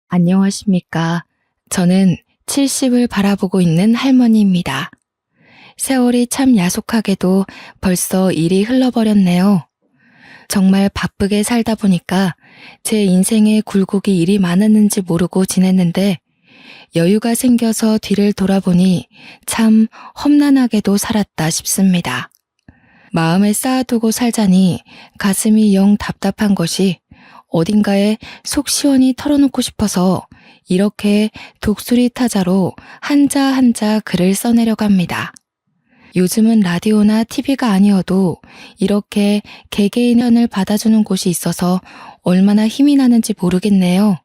안녕하십니까. 저는 70을 바라보고 있는 할머니입니다. 세월이 참 야속하게도 벌써 일이 흘러버렸네요. 정말 바쁘게 살다 보니까 제 인생에 굴곡이 일이 많았는지 모르고 지냈는데 여유가 생겨서 뒤를 돌아보니 참 험난하게도 살았다 싶습니다. 마음에 쌓아두고 살자니 가슴이 영 답답한 것이 어딘가에 속 시원히 털어놓고 싶어서 이렇게 독수리 타자로 한자 한자 글을 써내려갑니다. 요즘은 라디오나 TV가 아니어도 이렇게 개개인의 편을 받아주는 곳이 있어서 얼마나 힘이 나는지 모르겠네요.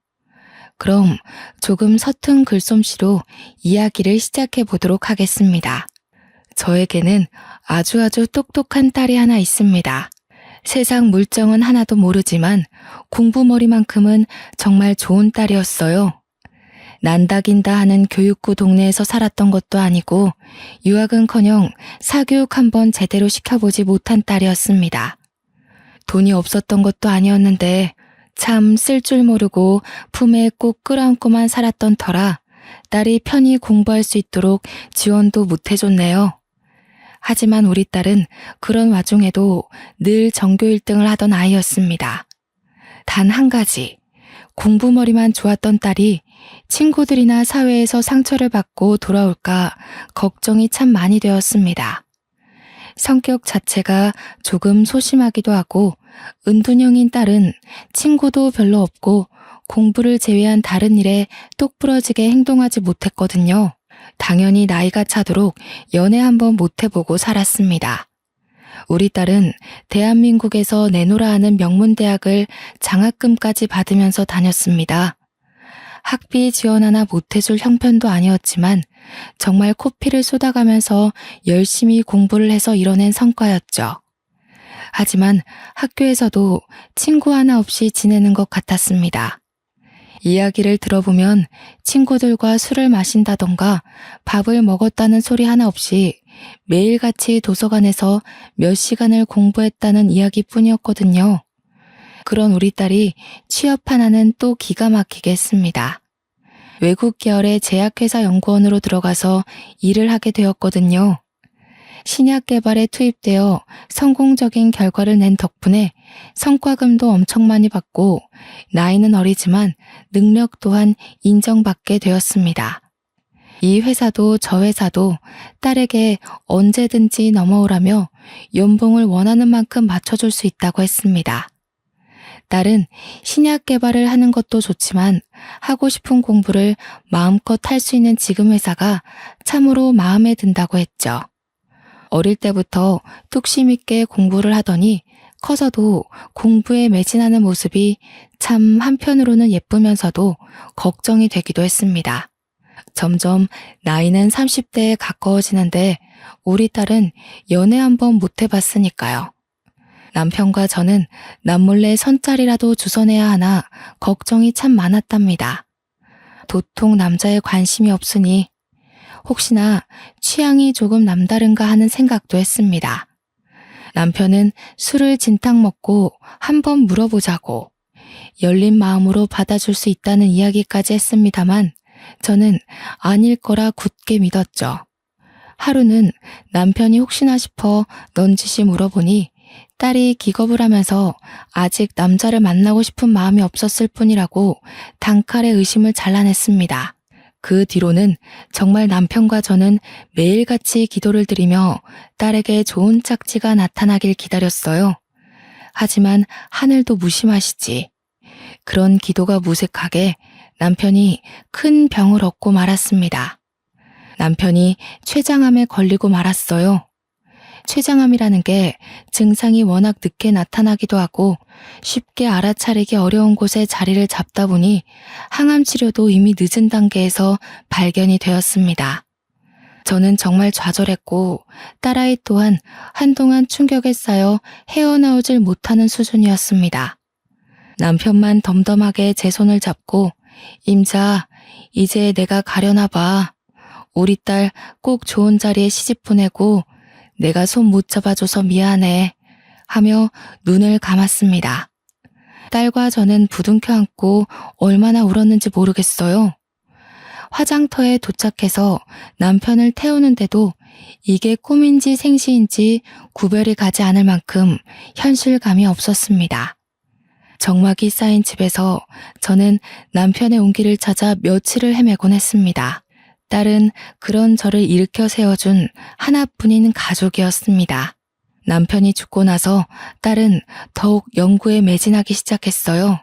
그럼 조금 서툰 글솜씨로 이야기를 시작해 보도록 하겠습니다. 저에게는 아주 똑똑한 딸이 하나 있습니다. 세상 물정은 하나도 모르지만 공부머리만큼은 정말 좋은 딸이었어요. 난다긴다 하는 교육구 동네에서 살았던 것도 아니고 유학은커녕 사교육 한번 제대로 시켜보지 못한 딸이었습니다. 돈이 없었던 것도 아니었는데 참 쓸 줄 모르고 품에 꼭 끌어안고만 살았던 터라 딸이 편히 공부할 수 있도록 지원도 못해줬네요. 하지만 우리 딸은 그런 와중에도 늘 전교 1등을 하던 아이였습니다. 단 한 가지, 공부머리만 좋았던 딸이 친구들이나 사회에서 상처를 받고 돌아올까 걱정이 참 많이 되었습니다. 성격 자체가 조금 소심하기도 하고 은둔형인 딸은 친구도 별로 없고 공부를 제외한 다른 일에 똑부러지게 행동하지 못했거든요. 당연히 나이가 차도록 연애 한번 못 해보고 살았습니다. 우리 딸은 대한민국에서 내노라 하는 명문대학을 장학금까지 받으면서 다녔습니다. 학비 지원 하나 못해줄 형편도 아니었지만 정말 코피를 쏟아가면서 열심히 공부를 해서 이뤄낸 성과였죠. 하지만 학교에서도 친구 하나 없이 지내는 것 같았습니다. 이야기를 들어보면 친구들과 술을 마신다던가 밥을 먹었다는 소리 하나 없이 매일같이 도서관에서 몇 시간을 공부했다는 이야기뿐이었거든요. 그런 우리 딸이 취업 하나는 또 기가 막히게 했습니다. 외국 계열의 제약회사 연구원으로 들어가서 일을 하게 되었거든요. 신약 개발에 투입되어 성공적인 결과를 낸 덕분에 성과금도 엄청 많이 받고 나이는 어리지만 능력 또한 인정받게 되었습니다. 이 회사도 저 회사도 딸에게 언제든지 넘어오라며 연봉을 원하는 만큼 맞춰줄 수 있다고 했습니다. 딸은 신약 개발을 하는 것도 좋지만 하고 싶은 공부를 마음껏 할 수 있는 지금 회사가 참으로 마음에 든다고 했죠. 어릴 때부터 뚝심 있게 공부를 하더니 커서도 공부에 매진하는 모습이 참 한편으로는 예쁘면서도 걱정이 되기도 했습니다. 점점 나이는 30대에 가까워지는데 우리 딸은 연애 한번 못 해봤으니까요. 남편과 저는 남몰래 선짜리라도 주선해야 하나 걱정이 참 많았답니다. 도통 남자에 관심이 없으니 혹시나 취향이 조금 남다른가 하는 생각도 했습니다. 남편은 술을 진탕 먹고 한번 물어보자고 열린 마음으로 받아줄 수 있다는 이야기까지 했습니다만 저는 아닐 거라 굳게 믿었죠. 하루는 남편이 혹시나 싶어 넌지시 물어보니 딸이 기겁을 하면서 아직 남자를 만나고 싶은 마음이 없었을 뿐이라고 단칼에 의심을 잘라냈습니다. 그 뒤로는 정말 남편과 저는 매일같이 기도를 드리며 딸에게 좋은 짝지가 나타나길 기다렸어요. 하지만 하늘도 무심하시지. 그런 기도가 무색하게 남편이 큰 병을 얻고 말았습니다. 남편이 췌장암에 걸리고 말았어요. 췌장암이라는 게 증상이 워낙 늦게 나타나기도 하고 쉽게 알아차리기 어려운 곳에 자리를 잡다 보니 항암 치료도 이미 늦은 단계에서 발견이 되었습니다. 저는 정말 좌절했고 딸아이 또한 한동안 충격에 쌓여 헤어나오질 못하는 수준이었습니다. 남편만 덤덤하게 제 손을 잡고 임자, 이제 내가 가려나 봐. 우리 딸 꼭 좋은 자리에 시집 보내고 내가 손 못 잡아줘서 미안해 하며 눈을 감았습니다. 딸과 저는 부둥켜 안고 얼마나 울었는지 모르겠어요. 화장터에 도착해서 남편을 태우는데도 이게 꿈인지 생시인지 구별이 가지 않을 만큼 현실감이 없었습니다. 정막이 쌓인 집에서 저는 남편의 온기를 찾아 며칠을 헤매곤 했습니다. 딸은 그런 저를 일으켜 세워준 하나뿐인 가족이었습니다. 남편이 죽고 나서 딸은 더욱 연구에 매진하기 시작했어요.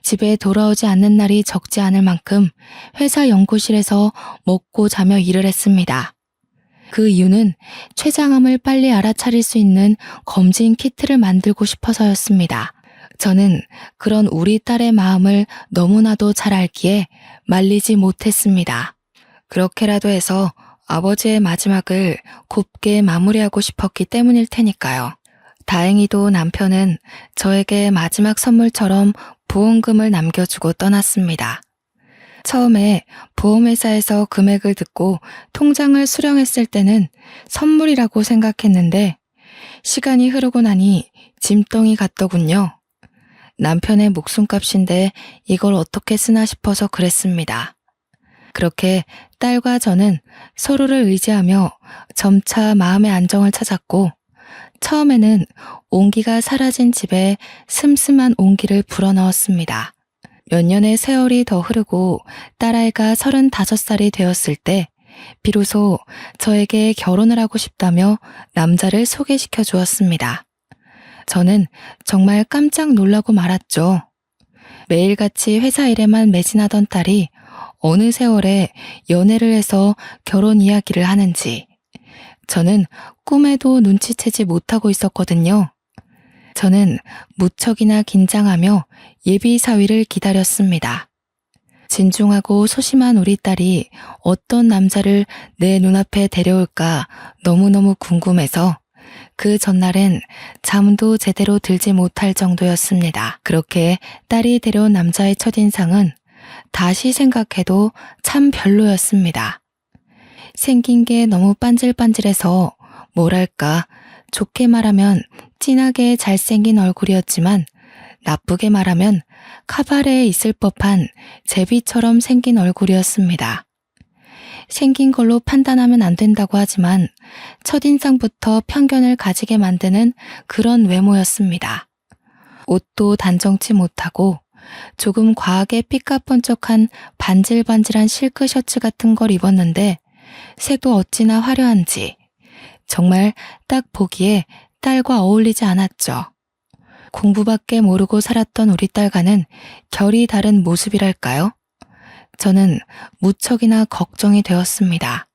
집에 돌아오지 않는 날이 적지 않을 만큼 회사 연구실에서 먹고 자며 일을 했습니다. 그 이유는 췌장암을 빨리 알아차릴 수 있는 검진 키트를 만들고 싶어서였습니다. 저는 그런 우리 딸의 마음을 너무나도 잘 알기에 말리지 못했습니다. 그렇게라도 해서 아버지의 마지막을 곱게 마무리하고 싶었기 때문일 테니까요. 다행히도 남편은 저에게 마지막 선물처럼 보험금을 남겨주고 떠났습니다. 처음에 보험회사에서 금액을 듣고 통장을 수령했을 때는 선물이라고 생각했는데 시간이 흐르고 나니 짐덩이 같더군요. 남편의 목숨값인데 이걸 어떻게 쓰나 싶어서 그랬습니다. 그렇게 딸과 저는 서로를 의지하며 점차 마음의 안정을 찾았고 처음에는 온기가 사라진 집에 슴슴한 온기를 불어넣었습니다. 몇 년의 세월이 더 흐르고 딸아이가 35살이 되었을 때 비로소 저에게 결혼을 하고 싶다며 남자를 소개시켜 주었습니다. 저는 정말 깜짝 놀라고 말았죠. 매일같이 회사 일에만 매진하던 딸이 어느 세월에 연애를 해서 결혼 이야기를 하는지 저는 꿈에도 눈치채지 못하고 있었거든요. 저는 무척이나 긴장하며 예비 사위를 기다렸습니다. 진중하고 소심한 우리 딸이 어떤 남자를 내 눈앞에 데려올까 너무너무 궁금해서 그 전날엔 잠도 제대로 들지 못할 정도였습니다. 그렇게 딸이 데려온 남자의 첫인상은 다시 생각해도 참 별로였습니다. 생긴 게 너무 반질반질해서 뭐랄까 좋게 말하면 진하게 잘생긴 얼굴이었지만 나쁘게 말하면 카바레에 있을 법한 제비처럼 생긴 얼굴이었습니다. 생긴 걸로 판단하면 안 된다고 하지만 첫인상부터 편견을 가지게 만드는 그런 외모였습니다. 옷도 단정치 못하고 조금 과하게 삐까뻔쩍한 반질반질한 실크 셔츠 같은 걸 입었는데 색도 어찌나 화려한지 정말 딱 보기에 딸과 어울리지 않았죠. 공부밖에 모르고 살았던 우리 딸과는 결이 다른 모습이랄까요? 저는 무척이나 걱정이 되었습니다.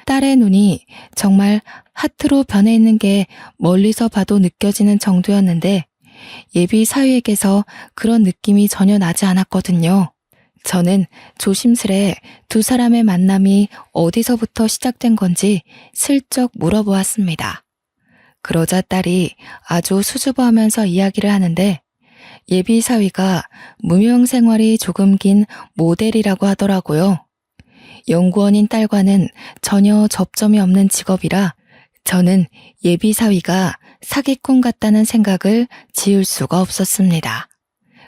딸의 눈이 정말 하트로 변해 있는 게 멀리서 봐도 느껴지는 정도였는데 예비 사위에게서 그런 느낌이 전혀 나지 않았거든요. 저는 조심스레 두 사람의 만남이 어디서부터 시작된 건지 슬쩍 물어보았습니다. 그러자 딸이 아주 수줍어하면서 이야기를 하는데 예비 사위가 무명 생활이 조금 긴 모델이라고 하더라고요. 연구원인 딸과는 전혀 접점이 없는 직업이라 저는 예비 사위가 사기꾼 같다는 생각을 지울 수가 없었습니다.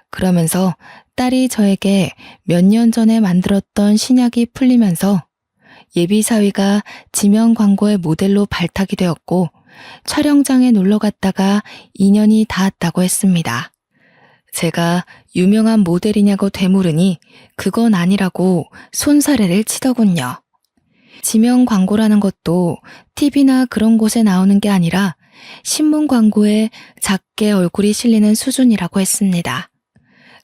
그러면서 딸이 저에게 몇 년 전에 만들었던 신약이 풀리면서 예비 사위가 지명 광고의 모델로 발탁이 되었고 촬영장에 놀러 갔다가 인연이 닿았다고 했습니다. 제가 유명한 모델이냐고 되물으니 그건 아니라고 손사래를 치더군요. 지명 광고라는 것도 TV나 그런 곳에 나오는 게 아니라 신문 광고에 작게 얼굴이 실리는 수준이라고 했습니다.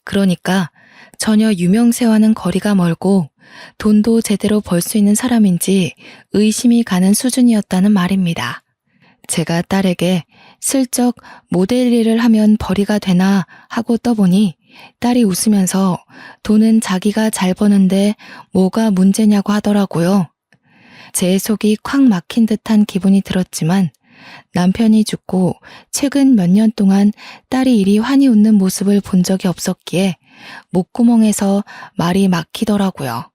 그러니까 전혀 유명세와는 거리가 멀고 돈도 제대로 벌 수 있는 사람인지 의심이 가는 수준이었다는 말입니다. 제가 딸에게 슬쩍 모델 일을 하면 벌이가 되나 하고 떠보니 딸이 웃으면서 돈은 자기가 잘 버는데 뭐가 문제냐고 하더라고요. 제 속이 콱 막힌 듯한 기분이 들었지만 남편이 죽고 최근 몇 년 동안 딸이 이리 환히 웃는 모습을 본 적이 없었기에 목구멍에서 말이 막히더라고요.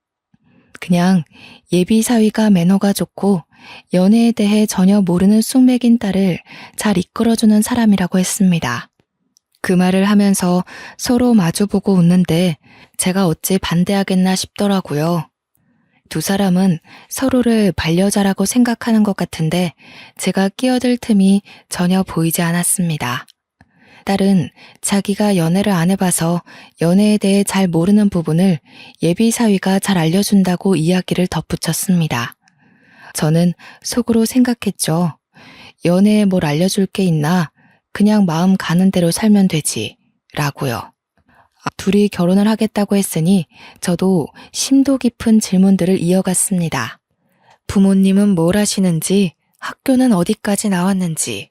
그냥 예비 사위가 매너가 좋고 연애에 대해 전혀 모르는 쑥맥인 딸을 잘 이끌어주는 사람이라고 했습니다. 그 말을 하면서 서로 마주보고 웃는데 제가 어찌 반대하겠나 싶더라고요. 두 사람은 서로를 반려자라고 생각하는 것 같은데 제가 끼어들 틈이 전혀 보이지 않았습니다. 딸은 자기가 연애를 안 해봐서 연애에 대해 잘 모르는 부분을 예비 사위가 잘 알려준다고 이야기를 덧붙였습니다. 저는 속으로 생각했죠. 연애에 뭘 알려줄 게 있나? 그냥 마음 가는 대로 살면 되지. 라고요. 둘이 결혼을 하겠다고 했으니 저도 심도 깊은 질문들을 이어갔습니다. 부모님은 뭘 하시는지, 학교는 어디까지 나왔는지.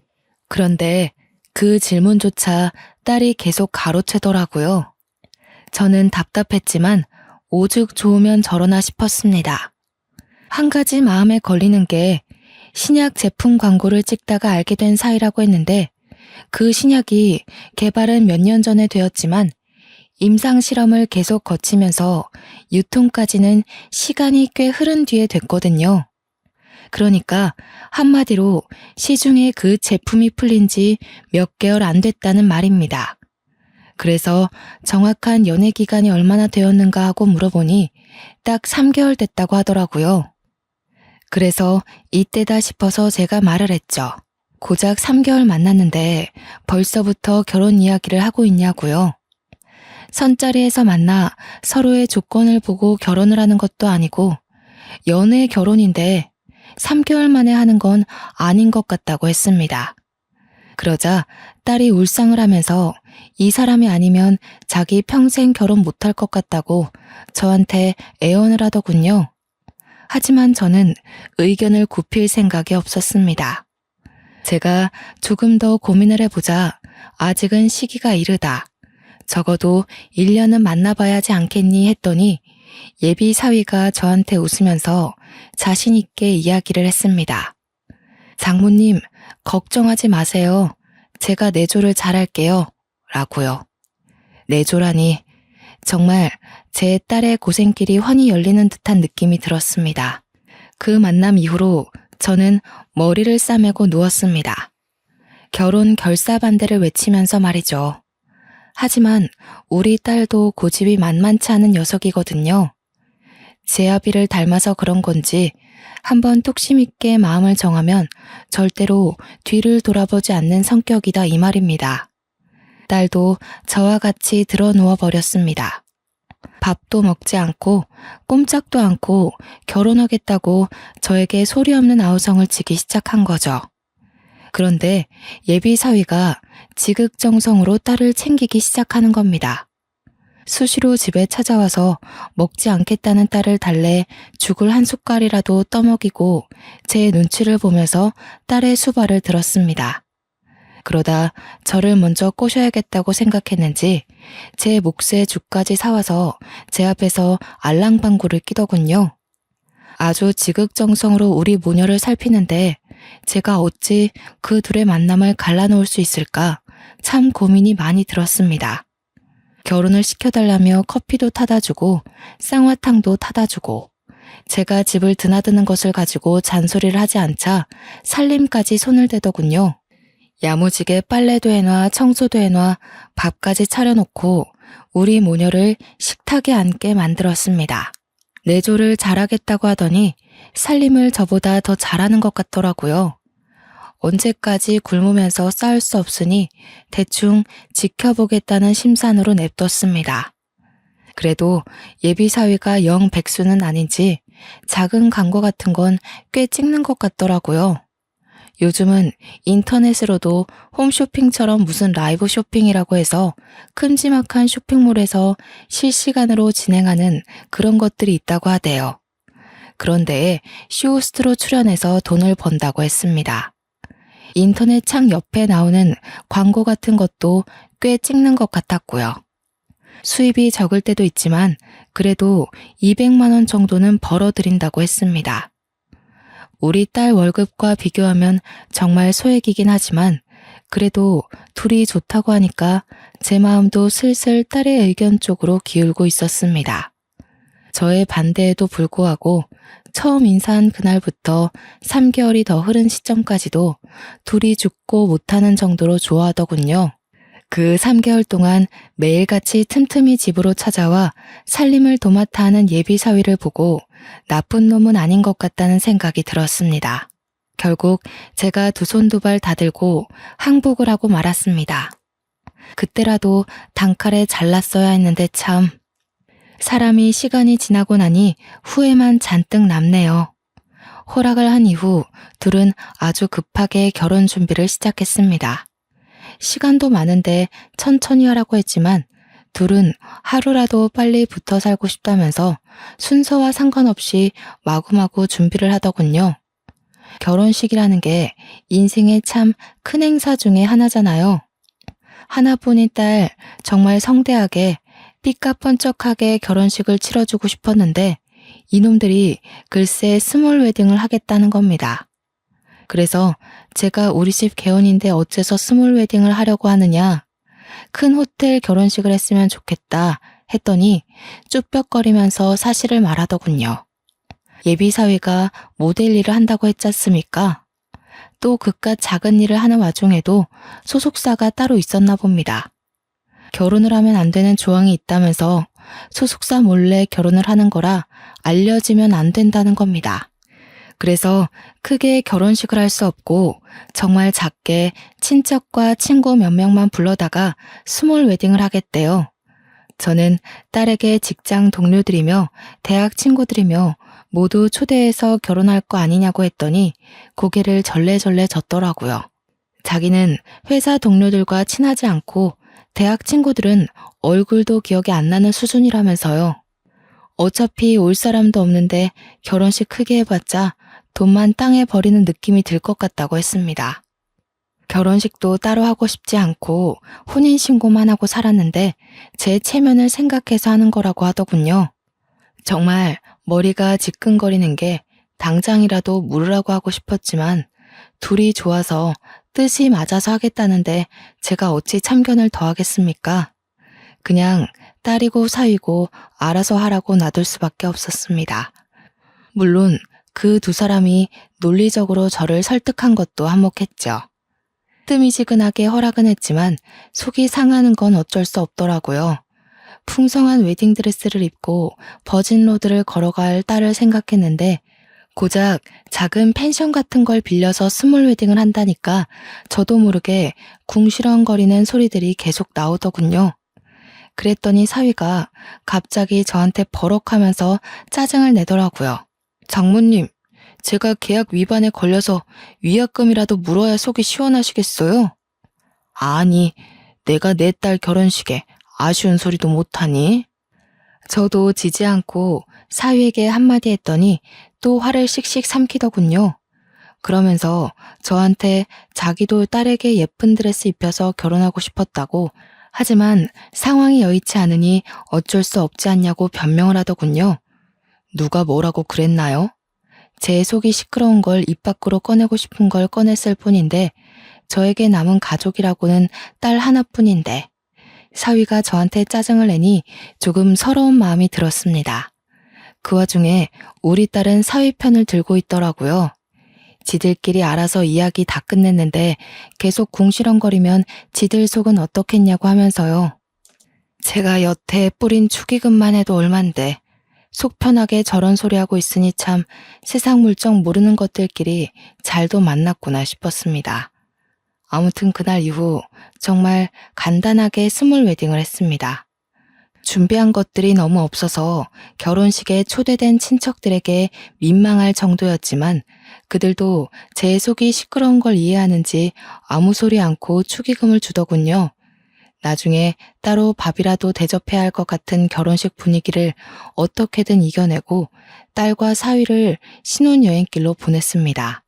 그런데 그 질문조차 딸이 계속 가로채더라고요. 저는 답답했지만 오죽 좋으면 저러나 싶었습니다. 한 가지 마음에 걸리는 게 신약 제품 광고를 찍다가 알게 된 사이라고 했는데 그 신약이 개발은 몇 년 전에 되었지만 임상 실험을 계속 거치면서 유통까지는 시간이 꽤 흐른 뒤에 됐거든요. 그러니까 한마디로 시중에 그 제품이 풀린 지 몇 개월 안 됐다는 말입니다. 그래서 정확한 연애 기간이 얼마나 되었는가 하고 물어보니 딱 3개월 됐다고 하더라고요. 그래서 이때다 싶어서 제가 말을 했죠. 고작 3개월 만났는데 벌써부터 결혼 이야기를 하고 있냐고요. 선자리에서 만나 서로의 조건을 보고 결혼을 하는 것도 아니고 연애 결혼인데 3개월 만에 하는 건 아닌 것 같다고 했습니다. 그러자 딸이 울상을 하면서 이 사람이 아니면 자기 평생 결혼 못할 것 같다고 저한테 애원을 하더군요. 하지만 저는 의견을 굽힐 생각이 없었습니다. 제가 조금 더 고민을 해보자 아직은 시기가 이르다. 적어도 1년은 만나봐야지 않겠니 했더니 예비 사위가 저한테 웃으면서 자신 있게 이야기를 했습니다. 장모님, 걱정하지 마세요. 제가 내조를 잘할게요. 라고요. 내조라니 정말 제 딸의 고생길이 환히 열리는 듯한 느낌이 들었습니다. 그 만남 이후로 저는 머리를 싸매고 누웠습니다. 결혼 결사 반대를 외치면서 말이죠. 하지만 우리 딸도 고집이 만만치 않은 녀석이거든요. 제 아비를 닮아서 그런 건지 한번 뚝심 있게 마음을 정하면 절대로 뒤를 돌아보지 않는 성격이다 이 말입니다. 딸도 저와 같이 들어 누워 버렸습니다. 밥도 먹지 않고 꼼짝도 않고 결혼하겠다고 저에게 소리 없는 아우성을 치기 시작한 거죠. 그런데 예비 사위가 지극정성으로 딸을 챙기기 시작하는 겁니다. 수시로 집에 찾아와서 먹지 않겠다는 딸을 달래 죽을 한 숟갈이라도 떠먹이고 제 눈치를 보면서 딸의 수발을 들었습니다. 그러다 저를 먼저 꼬셔야겠다고 생각했는지 제 몫의 죽까지 사와서 제 앞에서 알랑방구를 끼더군요. 아주 지극정성으로 우리 모녀를 살피는데 제가 어찌 그 둘의 만남을 갈라놓을 수 있을까 참 고민이 많이 들었습니다. 결혼을 시켜달라며 커피도 타다 주고 쌍화탕도 타다 주고 제가 집을 드나드는 것을 가지고 잔소리를 하지 않자 살림까지 손을 대더군요. 야무지게 빨래도 해놔 청소도 해놔 밥까지 차려놓고 우리 모녀를 식탁에 앉게 만들었습니다. 내조를 잘하겠다고 하더니 살림을 저보다 더 잘하는 것 같더라고요. 언제까지 굶으면서 싸울 수 없으니 대충 지켜보겠다는 심산으로 냅뒀습니다. 그래도 예비 사위가 영 백수는 아닌지 작은 광고 같은 건 꽤 찍는 것 같더라고요. 요즘은 인터넷으로도 홈쇼핑처럼 무슨 라이브 쇼핑이라고 해서 큼지막한 쇼핑몰에서 실시간으로 진행하는 그런 것들이 있다고 하대요. 그런데 쇼호스트로 출연해서 돈을 번다고 했습니다. 인터넷 창 옆에 나오는 광고 같은 것도 꽤 찍는 것 같았고요. 수입이 적을 때도 있지만 그래도 200만 원 정도는 벌어들인다고 했습니다. 우리 딸 월급과 비교하면 정말 소액이긴 하지만 그래도 둘이 좋다고 하니까 제 마음도 슬슬 딸의 의견 쪽으로 기울고 있었습니다. 저의 반대에도 불구하고 처음 인사한 그날부터 3개월이 더 흐른 시점까지도 둘이 죽고 못하는 정도로 좋아하더군요. 그 3개월 동안 매일같이 틈틈이 집으로 찾아와 살림을 도맡아 하는 예비 사위를 보고 나쁜 놈은 아닌 것 같다는 생각이 들었습니다. 결국 제가 두 손 두 발 다 들고 항복을 하고 말았습니다. 그때라도 단칼에 잘랐어야 했는데 참. 사람이 시간이 지나고 나니 후회만 잔뜩 남네요. 허락을 한 이후 둘은 아주 급하게 결혼 준비를 시작했습니다. 시간도 많은데 천천히 하라고 했지만 둘은 하루라도 빨리 붙어 살고 싶다면서 순서와 상관없이 마구마구 준비를 하더군요. 결혼식이라는 게 인생의 참 큰 행사 중에 하나잖아요. 하나뿐인 딸 정말 성대하게 삐까뻔쩍하게 결혼식을 치러주고 싶었는데 이놈들이 글쎄 스몰 웨딩을 하겠다는 겁니다. 그래서 제가 우리 집 개혼인데 어째서 스몰 웨딩을 하려고 하느냐, 큰 호텔 결혼식을 했으면 좋겠다 했더니 쭈뼛거리면서 사실을 말하더군요. 예비사위가 모델 일을 한다고 했지 않습니까? 또 그깟 작은 일을 하는 와중에도 소속사가 따로 있었나 봅니다. 결혼을 하면 안 되는 조항이 있다면서 소속사 몰래 결혼을 하는 거라 알려지면 안 된다는 겁니다. 그래서 크게 결혼식을 할 수 없고 정말 작게 친척과 친구 몇 명만 불러다가 스몰 웨딩을 하겠대요. 저는 딸에게 직장 동료들이며 대학 친구들이며 모두 초대해서 결혼할 거 아니냐고 했더니 고개를 절레절레 젓더라고요. 자기는 회사 동료들과 친하지 않고 대학 친구들은 얼굴도 기억이 안 나는 수준이라면서요. 어차피 올 사람도 없는데 결혼식 크게 해봤자 돈만 땅에 버리는 느낌이 들 것 같다고 했습니다. 결혼식도 따로 하고 싶지 않고 혼인신고만 하고 살았는데 제 체면을 생각해서 하는 거라고 하더군요. 정말 머리가 지끈거리는 게 당장이라도 물으라고 하고 싶었지만 둘이 좋아서 뜻이 맞아서 하겠다는데 제가 어찌 참견을 더 하겠습니까? 그냥 딸이고 사위고 알아서 하라고 놔둘 수밖에 없었습니다. 물론 그 두 사람이 논리적으로 저를 설득한 것도 한몫했죠. 뜸이지근하게 허락은 했지만 속이 상하는 건 어쩔 수 없더라고요. 풍성한 웨딩드레스를 입고 버진로드를 걸어갈 딸을 생각했는데 고작 작은 펜션 같은 걸 빌려서 스몰 웨딩을 한다니까 저도 모르게 궁시렁거리는 소리들이 계속 나오더군요. 그랬더니 사위가 갑자기 저한테 버럭하면서 짜증을 내더라고요. 장모님, 제가 계약 위반에 걸려서 위약금이라도 물어야 속이 시원하시겠어요? 아니, 내가 내 딸 결혼식에 아쉬운 소리도 못하니? 저도 지지 않고 사위에게 한마디 했더니 또 화를 씩씩 삼키더군요. 그러면서 저한테 자기도 딸에게 예쁜 드레스 입혀서 결혼하고 싶었다고, 하지만 상황이 여의치 않으니 어쩔 수 없지 않냐고 변명을 하더군요. 누가 뭐라고 그랬나요? 제 속이 시끄러운 걸 입 밖으로 꺼내고 싶은 걸 꺼냈을 뿐인데 저에게 남은 가족이라고는 딸 하나뿐인데 사위가 저한테 짜증을 내니 조금 서러운 마음이 들었습니다. 그 와중에 우리 딸은 사위 편을 들고 있더라고요. 지들끼리 알아서 이야기 다 끝냈는데 계속 궁시렁거리면 지들 속은 어떻겠냐고 하면서요. 제가 여태 뿌린 축의금만 해도 얼만데 속 편하게 저런 소리 하고 있으니 참 세상 물정 모르는 것들끼리 잘도 만났구나 싶었습니다. 아무튼 그날 이후 정말 간단하게 스몰 웨딩을 했습니다. 준비한 것들이 너무 없어서 결혼식에 초대된 친척들에게 민망할 정도였지만 그들도 제 속이 시끄러운 걸 이해하는지 아무 소리 않고 축의금을 주더군요. 나중에 따로 밥이라도 대접해야 할 것 같은 결혼식 분위기를 어떻게든 이겨내고 딸과 사위를 신혼여행길로 보냈습니다.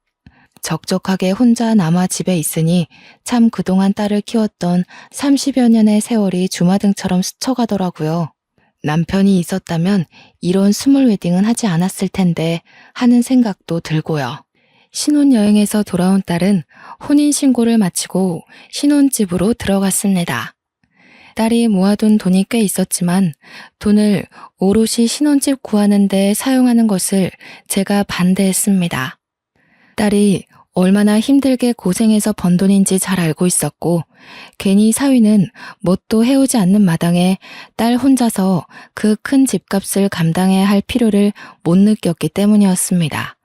적적하게 혼자 남아 집에 있으니 참 그동안 딸을 키웠던 30여 년의 세월이 주마등처럼 스쳐가더라고요. 남편이 있었다면 이런 스몰 웨딩은 하지 않았을 텐데 하는 생각도 들고요. 신혼여행에서 돌아온 딸은 혼인신고를 마치고 신혼집으로 들어갔습니다. 딸이 모아둔 돈이 꽤 있었지만 돈을 오롯이 신혼집 구하는 데 사용하는 것을 제가 반대했습니다. 딸이 얼마나 힘들게 고생해서 번 돈인지 잘 알고 있었고, 괜히 사위는 뭣도 해오지 않는 마당에 딸 혼자서 그 큰 집값을 감당해야 할 필요를 못 느꼈기 때문이었습니다.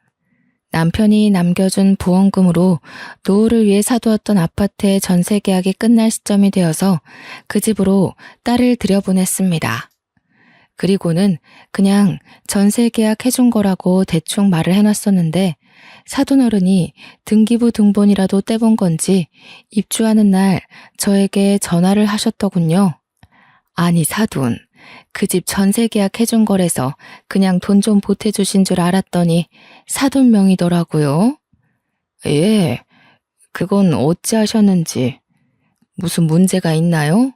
남편이 남겨준 부원금으로 노후를 위해 사두었던 아파트의 전세 계약이 끝날 시점이 되어서 그 집으로 딸을 들여보냈습니다. 그리고는 그냥 전세 계약 해준 거라고 대충 말을 해놨었는데 사돈어른이 등기부 등본이라도 떼본 건지 입주하는 날 저에게 전화를 하셨더군요. 아니 사돈, 그 집 전세 계약 해준 거래서 그냥 돈 좀 보태주신 줄 알았더니 사돈 명이더라고요. 예, 그건 어찌 하셨는지. 무슨 문제가 있나요?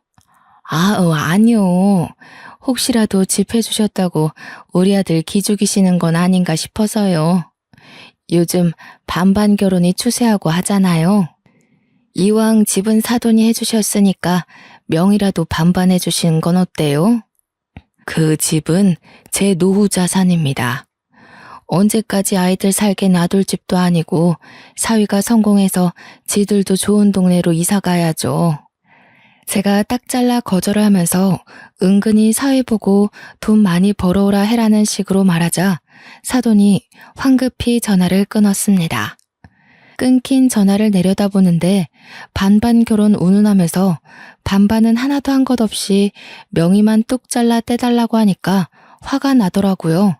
아니요. 혹시라도 집 해주셨다고 우리 아들 기죽이시는 건 아닌가 싶어서요. 요즘 반반 결혼이 추세하고 하잖아요. 이왕 집은 사돈이 해주셨으니까 명이라도 반반 해주시는 건 어때요? 그 집은 제 노후 자산입니다. 언제까지 아이들 살게 놔둘 집도 아니고 사위가 성공해서 지들도 좋은 동네로 이사 가야죠. 제가 딱 잘라 거절을 하면서 은근히 사위 보고 돈 많이 벌어오라 해라는 식으로 말하자 사돈이 황급히 전화를 끊었습니다. 끊긴 전화를 내려다보는데 반반 결혼 운운하면서 반반은 하나도 한 것 없이 명의만 뚝 잘라 떼달라고 하니까 화가 나더라고요.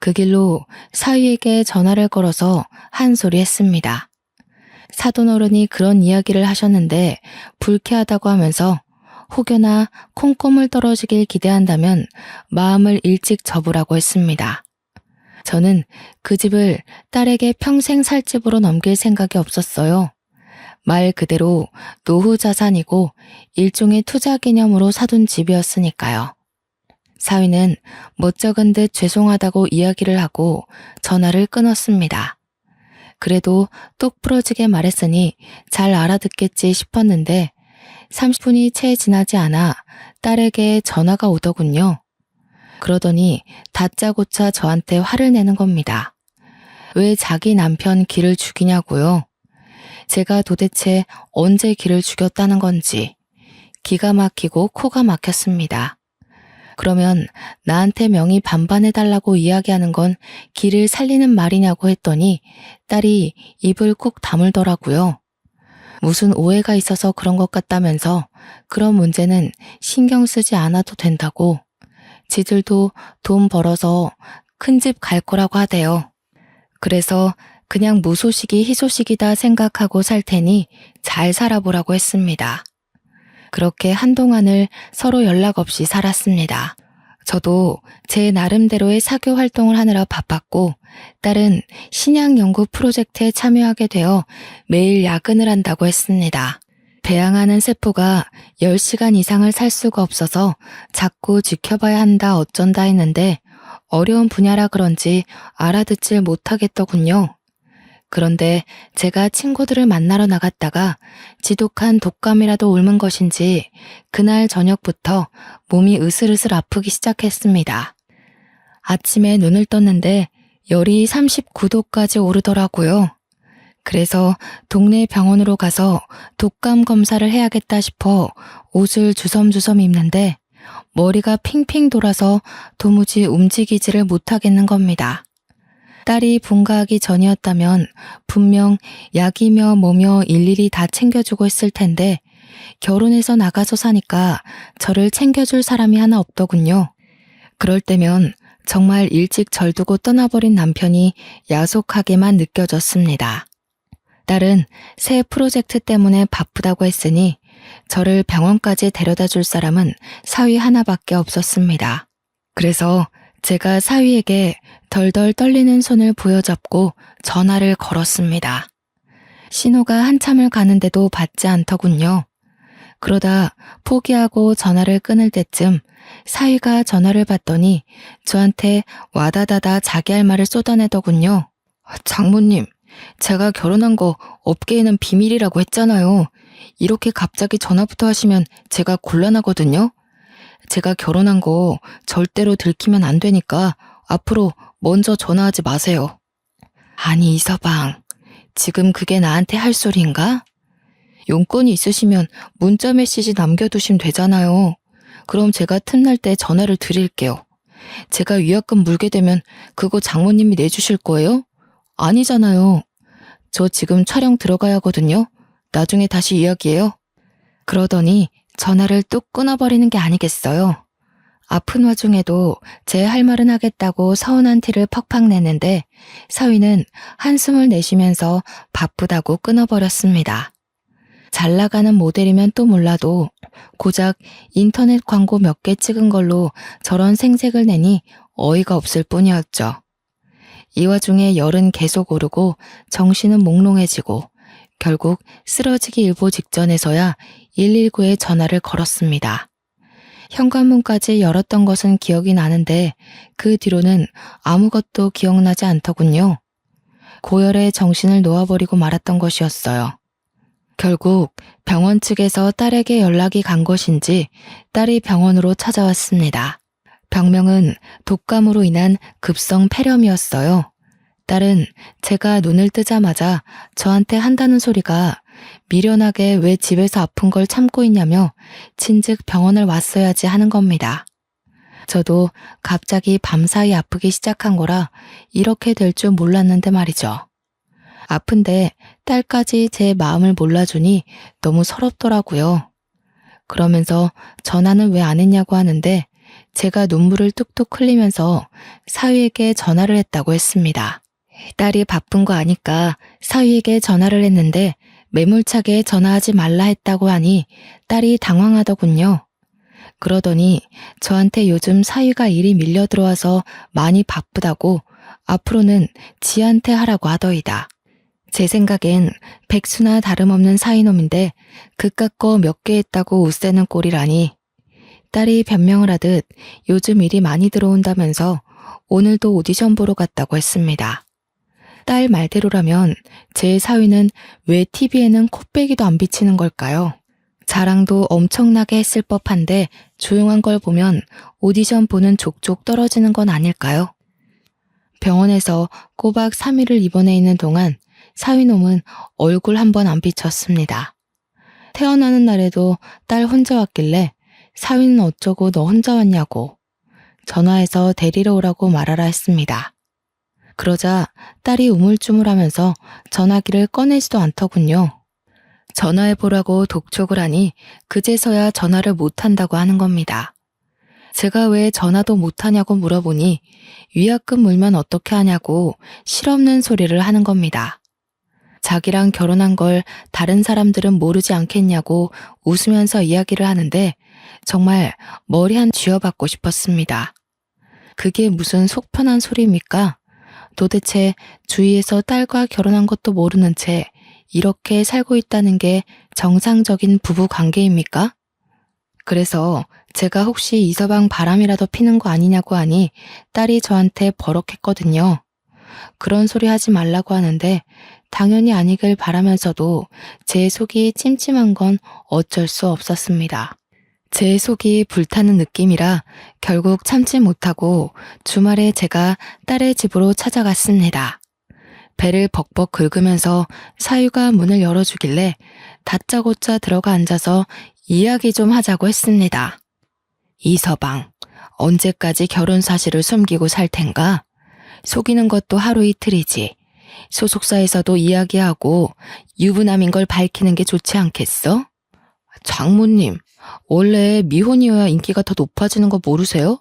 그 길로 사위에게 전화를 걸어서 한 소리 했습니다. 사돈어른이 그런 이야기를 하셨는데 불쾌하다고 하면서 혹여나 콩고물 떨어지길 기대한다면 마음을 일찍 접으라고 했습니다. 저는 그 집을 딸에게 평생 살 집으로 넘길 생각이 없었어요. 말 그대로 노후 자산이고 일종의 투자 개념으로 사둔 집이었으니까요. 사위는 멋쩍은 듯 죄송하다고 이야기를 하고 전화를 끊었습니다. 그래도 똑 부러지게 말했으니 잘 알아듣겠지 싶었는데 30분이 채 지나지 않아 딸에게 전화가 오더군요. 그러더니 다짜고짜 저한테 화를 내는 겁니다. 왜 자기 남편 기를 죽이냐고요? 제가 도대체 언제 기를 죽였다는 건지 기가 막히고 코가 막혔습니다. 그러면 나한테 명의 반반해달라고 이야기하는 건 기를 살리는 말이냐고 했더니 딸이 입을 꾹 다물더라고요. 무슨 오해가 있어서 그런 것 같다면서 그런 문제는 신경 쓰지 않아도 된다고 지들도 돈 벌어서 큰 집 갈 거라고 하대요. 그래서 그냥 무소식이 희소식이다 생각하고 살 테니 잘 살아보라고 했습니다. 그렇게 한동안을 서로 연락 없이 살았습니다. 저도 제 나름대로의 사교 활동을 하느라 바빴고 딸은 신약 연구 프로젝트에 참여하게 되어 매일 야근을 한다고 했습니다. 배양하는 세포가 10시간 이상을 살 수가 없어서 자꾸 지켜봐야 한다 어쩐다 했는데 어려운 분야라 그런지 알아듣질 못하겠더군요. 그런데 제가 친구들을 만나러 나갔다가 지독한 독감이라도 옮은 것인지 그날 저녁부터 몸이 으슬으슬 아프기 시작했습니다. 아침에 눈을 떴는데 열이 39도까지 오르더라고요. 그래서 동네 병원으로 가서 독감 검사를 해야겠다 싶어 옷을 주섬주섬 입는데 머리가 핑핑 돌아서 도무지 움직이지를 못하겠는 겁니다. 딸이 분가하기 전이었다면 분명 약이며 뭐며 일일이 다 챙겨주고 있을 텐데 결혼해서 나가서 사니까 저를 챙겨줄 사람이 하나 없더군요. 그럴 때면 정말 일찍 절두고 떠나버린 남편이 야속하게만 느껴졌습니다. 딸은 새 프로젝트 때문에 바쁘다고 했으니 저를 병원까지 데려다 줄 사람은 사위 하나밖에 없었습니다. 그래서 제가 사위에게 덜덜 떨리는 손을 부여잡고 전화를 걸었습니다. 신호가 한참을 가는데도 받지 않더군요. 그러다 포기하고 전화를 끊을 때쯤 사위가 전화를 받더니 저한테 와다다다 자기 할 말을 쏟아내더군요. 장모님, 제가 결혼한 거 업계에는 비밀이라고 했잖아요. 이렇게 갑자기 전화부터 하시면 제가 곤란하거든요. 제가 결혼한 거 절대로 들키면 안 되니까 앞으로 먼저 전화하지 마세요. 아니 이서방, 지금 그게 나한테 할 소리인가? 용건이 있으시면 문자 메시지 남겨두시면 되잖아요. 그럼 제가 틈날 때 전화를 드릴게요. 제가 위약금 물게 되면 그거 장모님이 내주실 거예요? 아니잖아요. 저 지금 촬영 들어가야 하거든요. 나중에 다시 이야기해요. 그러더니 전화를 뚝 끊어버리는 게 아니겠어요. 아픈 와중에도 제 할 말은 하겠다고 서운한 티를 팍팍 내는데 사위는 한숨을 내쉬면서 바쁘다고 끊어버렸습니다. 잘 나가는 모델이면 또 몰라도 고작 인터넷 광고 몇 개 찍은 걸로 저런 생색을 내니 어이가 없을 뿐이었죠. 이 와중에 열은 계속 오르고 정신은 몽롱해지고 결국 쓰러지기 일보 직전에서야 119에 전화를 걸었습니다. 현관문까지 열었던 것은 기억이 나는데 그 뒤로는 아무것도 기억나지 않더군요. 고열에 정신을 놓아버리고 말았던 것이었어요. 결국 병원 측에서 딸에게 연락이 간 것인지 딸이 병원으로 찾아왔습니다. 병명은 독감으로 인한 급성 폐렴이었어요. 딸은 제가 눈을 뜨자마자 저한테 한다는 소리가 미련하게 왜 집에서 아픈 걸 참고 있냐며 진즉 병원을 왔어야지 하는 겁니다. 저도 갑자기 밤사이 아프기 시작한 거라 이렇게 될 줄 몰랐는데 말이죠. 아픈데 딸까지 제 마음을 몰라주니 너무 서럽더라고요. 그러면서 전화는 왜 안 했냐고 하는데 제가 눈물을 뚝뚝 흘리면서 사위에게 전화를 했다고 했습니다. 딸이 바쁜 거 아니까 사위에게 전화를 했는데 매몰차게 전화하지 말라 했다고 하니 딸이 당황하더군요. 그러더니 저한테 요즘 사위가 일이 밀려 들어와서 많이 바쁘다고 앞으로는 지한테 하라고 하더이다. 제 생각엔 백수나 다름없는 사이놈인데 그깟 거 몇 개 했다고 웃새는 꼴이라니. 딸이 변명을 하듯 요즘 일이 많이 들어온다면서 오늘도 오디션 보러 갔다고 했습니다. 딸 말대로라면 제 사위는 왜 TV에는 코빼기도 안 비치는 걸까요? 자랑도 엄청나게 했을 법한데 조용한 걸 보면 오디션 보는 족족 떨어지는 건 아닐까요? 병원에서 꼬박 3일을 입원해 있는 동안 사위놈은 얼굴 한 번 안 비쳤습니다. 태어나는 날에도 딸 혼자 왔길래 사위는 어쩌고 너 혼자 왔냐고 전화해서 데리러 오라고 말하라 했습니다. 그러자 딸이 우물쭈물하면서 전화기를 꺼내지도 않더군요. 전화해보라고 독촉을 하니 그제서야 전화를 못한다고 하는 겁니다. 제가 왜 전화도 못하냐고 물어보니 위약금 물면 어떻게 하냐고 실없는 소리를 하는 겁니다. 자기랑 결혼한 걸 다른 사람들은 모르지 않겠냐고 웃으면서 이야기를 하는데 정말 머리 한 쥐어받고 싶었습니다. 그게 무슨 속 편한 소리입니까? 도대체 주위에서 딸과 결혼한 것도 모르는 채 이렇게 살고 있다는 게 정상적인 부부 관계입니까? 그래서 제가 혹시 이서방 바람이라도 피는 거 아니냐고 하니 딸이 저한테 버럭했거든요. 그런 소리 하지 말라고 하는데 당연히 아니길 바라면서도 제 속이 찜찜한 건 어쩔 수 없었습니다. 제 속이 불타는 느낌이라 결국 참지 못하고 주말에 제가 딸의 집으로 찾아갔습니다. 배를 벅벅 긁으면서 사유가 문을 열어주길래 다짜고짜 들어가 앉아서 이야기 좀 하자고 했습니다. 이서방, 언제까지 결혼 사실을 숨기고 살 텐가? 속이는 것도 하루 이틀이지. 소속사에서도 이야기하고 유부남인 걸 밝히는 게 좋지 않겠어? 장모님, 원래 미혼이어야 인기가 더 높아지는 거 모르세요?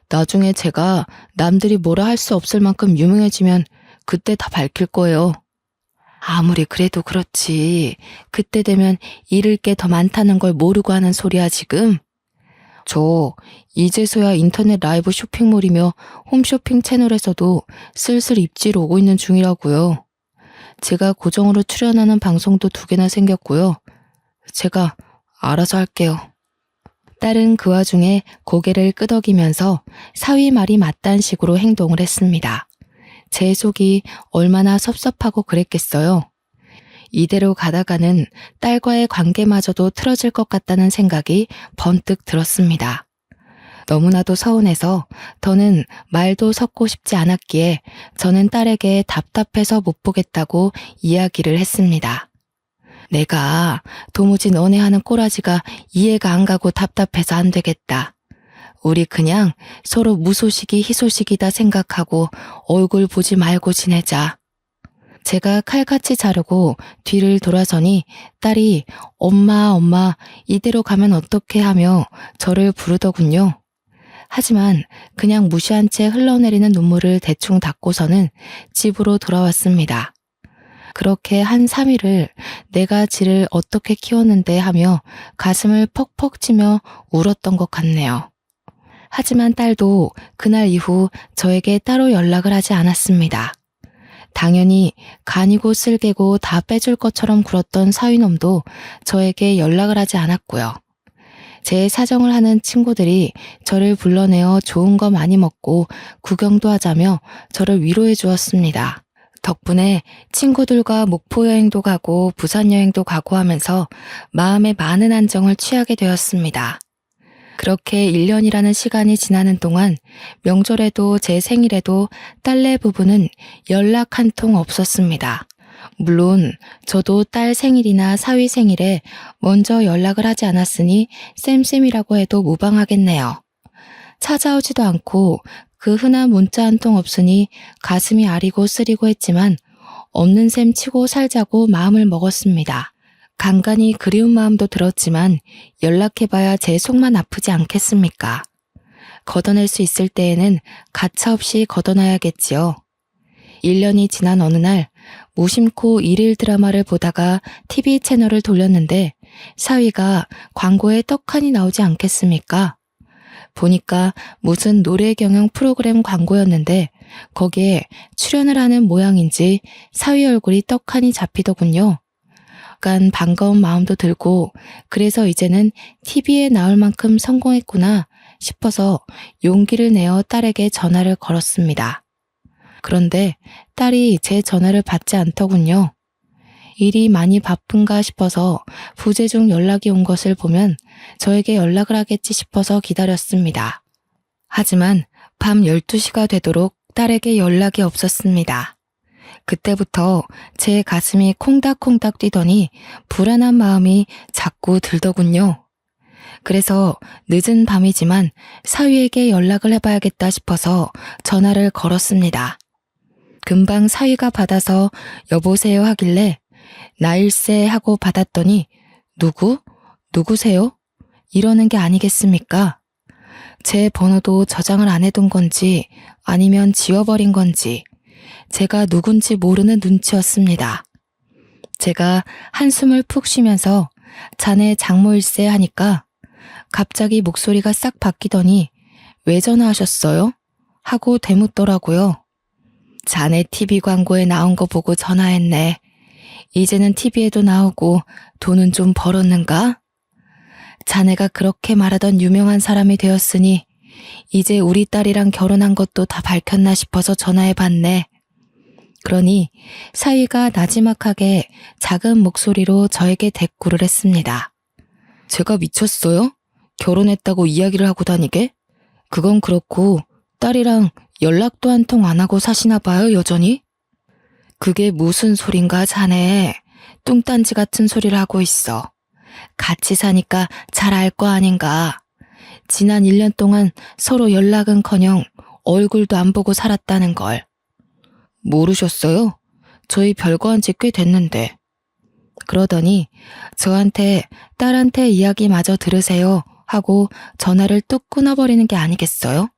나중에 제가 남들이 뭐라 할 수 없을 만큼 유명해지면 그때 다 밝힐 거예요. 아무리 그래도 그렇지. 그때 되면 잃을 게 더 많다는 걸 모르고 하는 소리야 지금? 저 이제서야 인터넷 라이브 쇼핑몰이며 홈쇼핑 채널에서도 슬슬 입지로 오고 있는 중이라고요. 제가 고정으로 출연하는 방송도 2개나 생겼고요. 제가 알아서 할게요. 딸은 그 와중에 고개를 끄덕이면서 사위 말이 맞단 식으로 행동을 했습니다. 제 속이 얼마나 섭섭하고 그랬겠어요. 이대로 가다가는 딸과의 관계마저도 틀어질 것 같다는 생각이 번뜩 들었습니다. 너무나도 서운해서 더는 말도 섞고 싶지 않았기에 저는 딸에게 답답해서 못 보겠다고 이야기를 했습니다. 내가 도무지 너네 하는 꼬라지가 이해가 안 가고 답답해서 안 되겠다. 우리 그냥 서로 무소식이 희소식이다 생각하고 얼굴 보지 말고 지내자. 제가 칼같이 자르고 뒤를 돌아서니 딸이 엄마, 엄마, 이대로 가면 어떡해 하며 저를 부르더군요. 하지만 그냥 무시한 채 흘러내리는 눈물을 대충 닦고서는 집으로 돌아왔습니다. 그렇게 한 3일을 내가 지를 어떻게 키웠는데 하며 가슴을 퍽퍽 치며 울었던 것 같네요. 하지만 딸도 그날 이후 저에게 따로 연락을 하지 않았습니다. 당연히 간이고 쓸개고 다 빼줄 것처럼 굴었던 사위놈도 저에게 연락을 하지 않았고요. 제 사정을 하는 친구들이 저를 불러내어 좋은 거 많이 먹고 구경도 하자며 저를 위로해 주었습니다. 덕분에 친구들과 목포 여행도 가고 부산 여행도 가고 하면서 마음에 많은 안정을 취하게 되었습니다. 그렇게 1년이라는 시간이 지나는 동안 명절에도 제 생일에도 딸네 부부는 연락 한 통 없었습니다. 물론 저도 딸 생일이나 사위 생일에 먼저 연락을 하지 않았으니 쌤쌤이라고 해도 무방하겠네요. 찾아오지도 않고 그 흔한 문자 한 통 없으니 가슴이 아리고 쓰리고 했지만 없는 셈 치고 살자고 마음을 먹었습니다. 간간히 그리운 마음도 들었지만 연락해봐야 제 속만 아프지 않겠습니까? 걷어낼 수 있을 때에는 가차없이 걷어놔야겠지요. 1년이 지난 어느 날 무심코 일일 드라마를 보다가 TV 채널을 돌렸는데 사위가 광고에 떡하니 나오지 않겠습니까? 보니까 무슨 노래 경영 프로그램 광고였는데 거기에 출연을 하는 모양인지 사위 얼굴이 떡하니 잡히더군요. 약간 반가운 마음도 들고 그래서 이제는 TV에 나올 만큼 성공했구나 싶어서 용기를 내어 딸에게 전화를 걸었습니다. 그런데 딸이 제 전화를 받지 않더군요. 일이 많이 바쁜가 싶어서 부재 중 연락이 온 것을 보면 저에게 연락을 하겠지 싶어서 기다렸습니다. 하지만 밤 12시가 되도록 딸에게 연락이 없었습니다. 그때부터 제 가슴이 콩닥콩닥 뛰더니 불안한 마음이 자꾸 들더군요. 그래서 늦은 밤이지만 사위에게 연락을 해봐야겠다 싶어서 전화를 걸었습니다. 금방 사위가 받아서 여보세요 하길래 나일세 하고 받았더니 누구세요? 이러는 게 아니겠습니까? 제 번호도 저장을 안 해둔 건지 아니면 지워버린 건지 제가 누군지 모르는 눈치였습니다. 제가 한숨을 푹 쉬면서 자네 장모일세 하니까 갑자기 목소리가 싹 바뀌더니 왜 전화하셨어요? 하고 되묻더라고요. 자네 TV 광고에 나온 거 보고 전화했네. 이제는 TV에도 나오고 돈은 좀 벌었는가? 자네가 그렇게 말하던 유명한 사람이 되었으니 이제 우리 딸이랑 결혼한 것도 다 밝혔나 싶어서 전화해봤네. 그러니 사위가 나지막하게 작은 목소리로 저에게 대꾸를 했습니다. 제가 미쳤어요? 결혼했다고 이야기를 하고 다니게? 그건 그렇고 딸이랑 연락도 한 통 안 하고 사시나 봐요, 여전히? 그게 무슨 소린가 자네. 뚱딴지 같은 소리를 하고 있어. 같이 사니까 잘 알 거 아닌가. 지난 1년 동안 서로 연락은커녕 얼굴도 안 보고 살았다는 걸. 모르셨어요? 저희 별거 한 지 꽤 됐는데. 그러더니 저한테 딸한테 이야기 마저 들으세요 하고 전화를 뚝 끊어버리는 게 아니겠어요?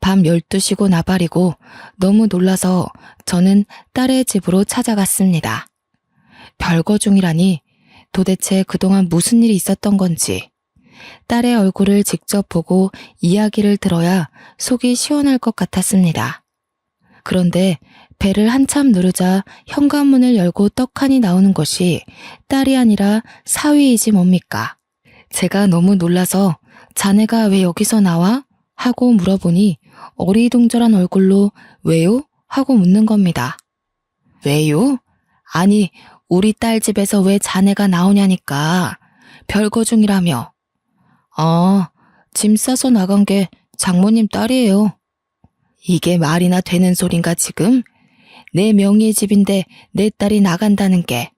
밤 12시고 나발이고 너무 놀라서 저는 딸의 집으로 찾아갔습니다. 별거 중이라니 도대체 그동안 무슨 일이 있었던 건지 딸의 얼굴을 직접 보고 이야기를 들어야 속이 시원할 것 같았습니다. 그런데 배를 한참 누르자 현관문을 열고 떡하니 나오는 것이 딸이 아니라 사위이지 뭡니까? 제가 너무 놀라서 자네가 왜 여기서 나와? 하고 물어보니 어리둥절한 얼굴로 왜요? 하고 묻는 겁니다. 왜요? 아니 우리 딸 집에서 왜 자네가 나오냐니까. 별거 중이라며. 짐 싸서 나간 게 장모님 딸이에요. 이게 말이나 되는 소린가 지금? 내 명의의 집인데 내 딸이 나간다는 게.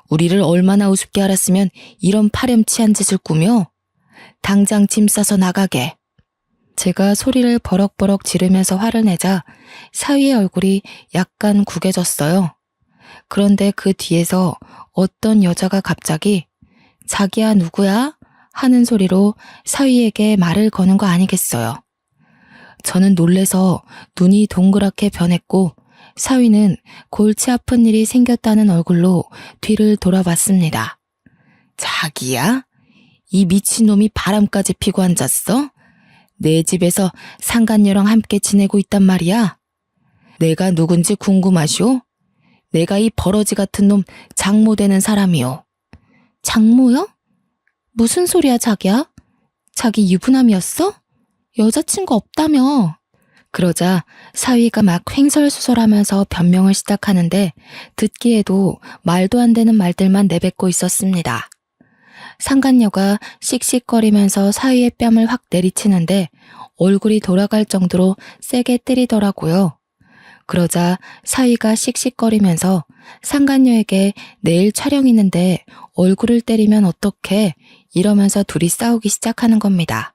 우리를 얼마나 우습게 알았으면 이런 파렴치한 짓을 꾸며? 당장 짐 싸서 나가게. 제가 소리를 버럭버럭 지르면서 화를 내자 사위의 얼굴이 약간 구겨졌어요. 그런데 그 뒤에서 어떤 여자가 갑자기 자기야 누구야? 하는 소리로 사위에게 말을 거는 거 아니겠어요. 저는 놀래서 눈이 동그랗게 변했고 사위는 골치 아픈 일이 생겼다는 얼굴로 뒤를 돌아봤습니다. 자기야? 이 미친놈이 바람까지 피고 앉았어? 내 집에서 상간녀랑 함께 지내고 있단 말이야? 내가 누군지 궁금하쇼? 내가 이 버러지 같은 놈 장모 되는 사람이요. 장모요? 무슨 소리야 자기야? 자기 유부남이었어? 여자친구 없다며. 그러자 사위가 막 횡설수설하면서 변명을 시작하는데 듣기에도 말도 안 되는 말들만 내뱉고 있었습니다. 상간녀가 씩씩거리면서 사위의 뺨을 확 내리치는데 얼굴이 돌아갈 정도로 세게 때리더라고요. 그러자 사위가 씩씩거리면서 상간녀에게 내일 촬영 있는데 얼굴을 때리면 어떡해 이러면서 둘이 싸우기 시작하는 겁니다.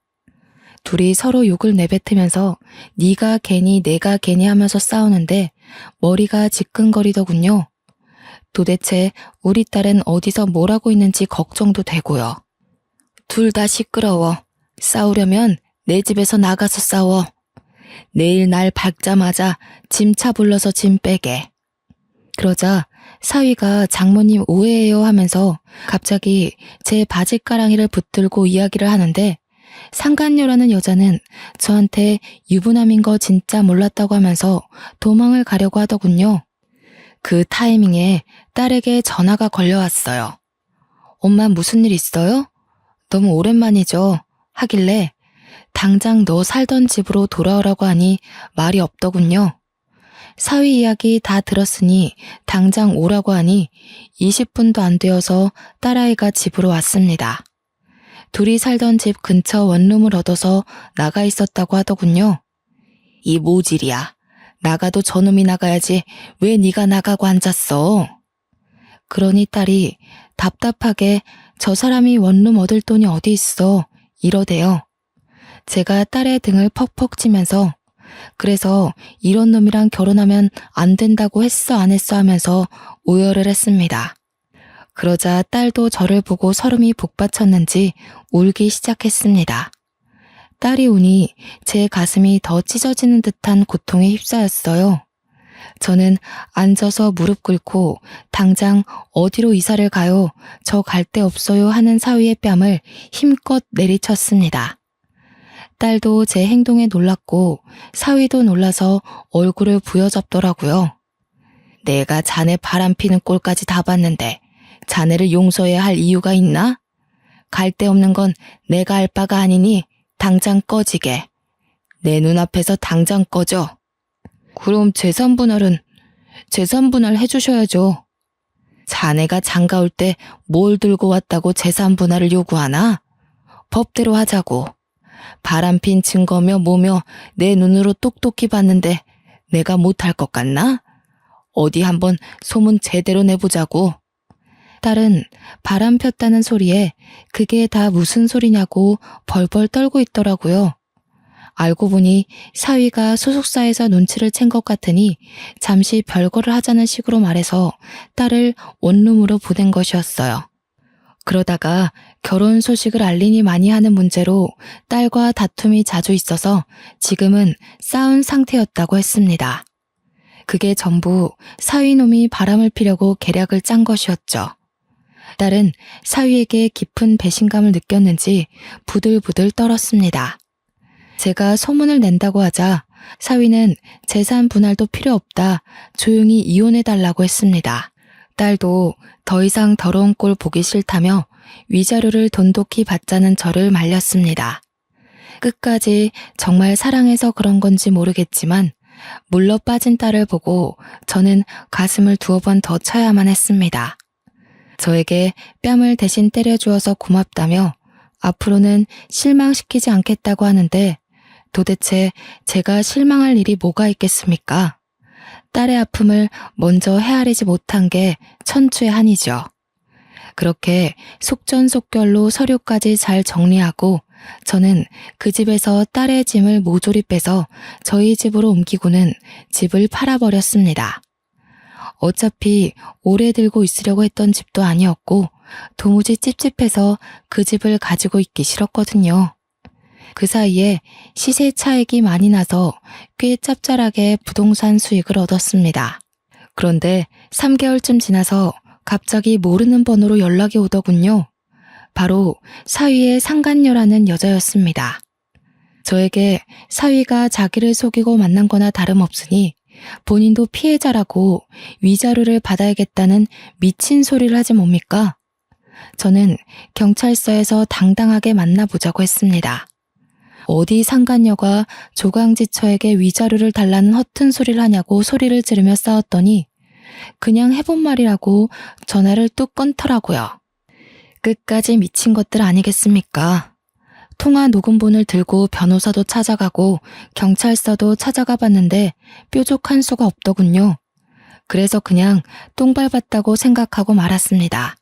둘이 서로 욕을 내뱉으면서 네가 괜히 내가 괜히 하면서 싸우는데 머리가 지끈거리더군요. 도대체 우리 딸은 어디서 뭘 하고 있는지 걱정도 되고요. 둘 다 시끄러워. 싸우려면 내 집에서 나가서 싸워. 내일 날 밝자마자 짐차 불러서 짐 빼게. 그러자 사위가 장모님 오해해요 하면서 갑자기 제 바지가랑이를 붙들고 이야기를 하는데 상간녀라는 여자는 저한테 유부남인 거 진짜 몰랐다고 하면서 도망을 가려고 하더군요. 그 타이밍에 딸에게 전화가 걸려왔어요. 엄마 무슨 일 있어요? 너무 오랜만이죠. 하길래 당장 너 살던 집으로 돌아오라고 하니 말이 없더군요. 사위 이야기 다 들었으니 당장 오라고 하니 20분도 안 되어서 딸아이가 집으로 왔습니다. 둘이 살던 집 근처 원룸을 얻어서 나가 있었다고 하더군요. 이 모질이야. 나가도 저놈이 나가야지 왜 네가 나가고 앉았어? 그러니 딸이 답답하게 저 사람이 원룸 얻을 돈이 어디 있어 이러대요. 제가 딸의 등을 퍽퍽 치면서 그래서 이런 놈이랑 결혼하면 안 된다고 했어 안 했어 하면서 오열을 했습니다. 그러자 딸도 저를 보고 설움이 북받쳤는지 울기 시작했습니다. 딸이 우니 제 가슴이 더 찢어지는 듯한 고통에 휩싸였어요. 저는 앉아서 무릎 꿇고 당장 어디로 이사를 가요? 저 갈 데 없어요 하는 사위의 뺨을 힘껏 내리쳤습니다. 딸도 제 행동에 놀랐고 사위도 놀라서 얼굴을 부여잡더라고요. 내가 자네 바람피는 꼴까지 다 봤는데 자네를 용서해야 할 이유가 있나? 갈 데 없는 건 내가 알 바가 아니니 당장 꺼지게. 내 눈앞에서 당장 꺼져. 그럼 재산분할은? 재산분할 해주셔야죠. 자네가 장가 올 때 뭘 들고 왔다고 재산분할을 요구하나? 법대로 하자고. 바람핀 증거며 뭐며 내 눈으로 똑똑히 봤는데 내가 못할 것 같나? 어디 한번 소문 제대로 내보자고. 딸은 바람 폈다는 소리에 그게 다 무슨 소리냐고 벌벌 떨고 있더라고요. 알고 보니 사위가 소속사에서 눈치를 챈 것 같으니 잠시 별거를 하자는 식으로 말해서 딸을 원룸으로 보낸 것이었어요. 그러다가 결혼 소식을 알리니 많이 하는 문제로 딸과 다툼이 자주 있어서 지금은 싸운 상태였다고 했습니다. 그게 전부 사위놈이 바람을 피려고 계략을 짠 것이었죠. 딸은 사위에게 깊은 배신감을 느꼈는지 부들부들 떨었습니다. 제가 소문을 낸다고 하자 사위는 재산 분할도 필요 없다. 조용히 이혼해달라고 했습니다. 딸도 더 이상 더러운 꼴 보기 싫다며 위자료를 돈독히 받자는 저를 말렸습니다. 끝까지 정말 사랑해서 그런 건지 모르겠지만 물러 빠진 딸을 보고 저는 가슴을 두어 번 더 쳐야만 했습니다. 저에게 뺨을 대신 때려주어서 고맙다며 앞으로는 실망시키지 않겠다고 하는데 도대체 제가 실망할 일이 뭐가 있겠습니까? 딸의 아픔을 먼저 헤아리지 못한 게 천추의 한이죠. 그렇게 속전속결로 서류까지 잘 정리하고 저는 그 집에서 딸의 짐을 모조리 빼서 저희 집으로 옮기고는 집을 팔아버렸습니다. 어차피 오래 들고 있으려고 했던 집도 아니었고 도무지 찝찝해서 그 집을 가지고 있기 싫었거든요. 그 사이에 시세 차익이 많이 나서 꽤 짭짤하게 부동산 수익을 얻었습니다. 그런데 3개월쯤 지나서 갑자기 모르는 번호로 연락이 오더군요. 바로 사위의 상간녀라는 여자였습니다. 저에게 사위가 자기를 속이고 만난 거나 다름없으니 본인도 피해자라고 위자료를 받아야겠다는 미친 소리를 하지 뭡니까? 저는 경찰서에서 당당하게 만나보자고 했습니다. 어디 상간녀가 조강지처에게 위자료를 달라는 허튼 소리를 하냐고 소리를 지르며 싸웠더니 그냥 해본 말이라고 전화를 뚝 끊더라고요. 끝까지 미친 것들 아니겠습니까? 통화 녹음본을 들고 변호사도 찾아가고 경찰서도 찾아가 봤는데 뾰족한 수가 없더군요. 그래서 그냥 똥 밟았다고 생각하고 말았습니다.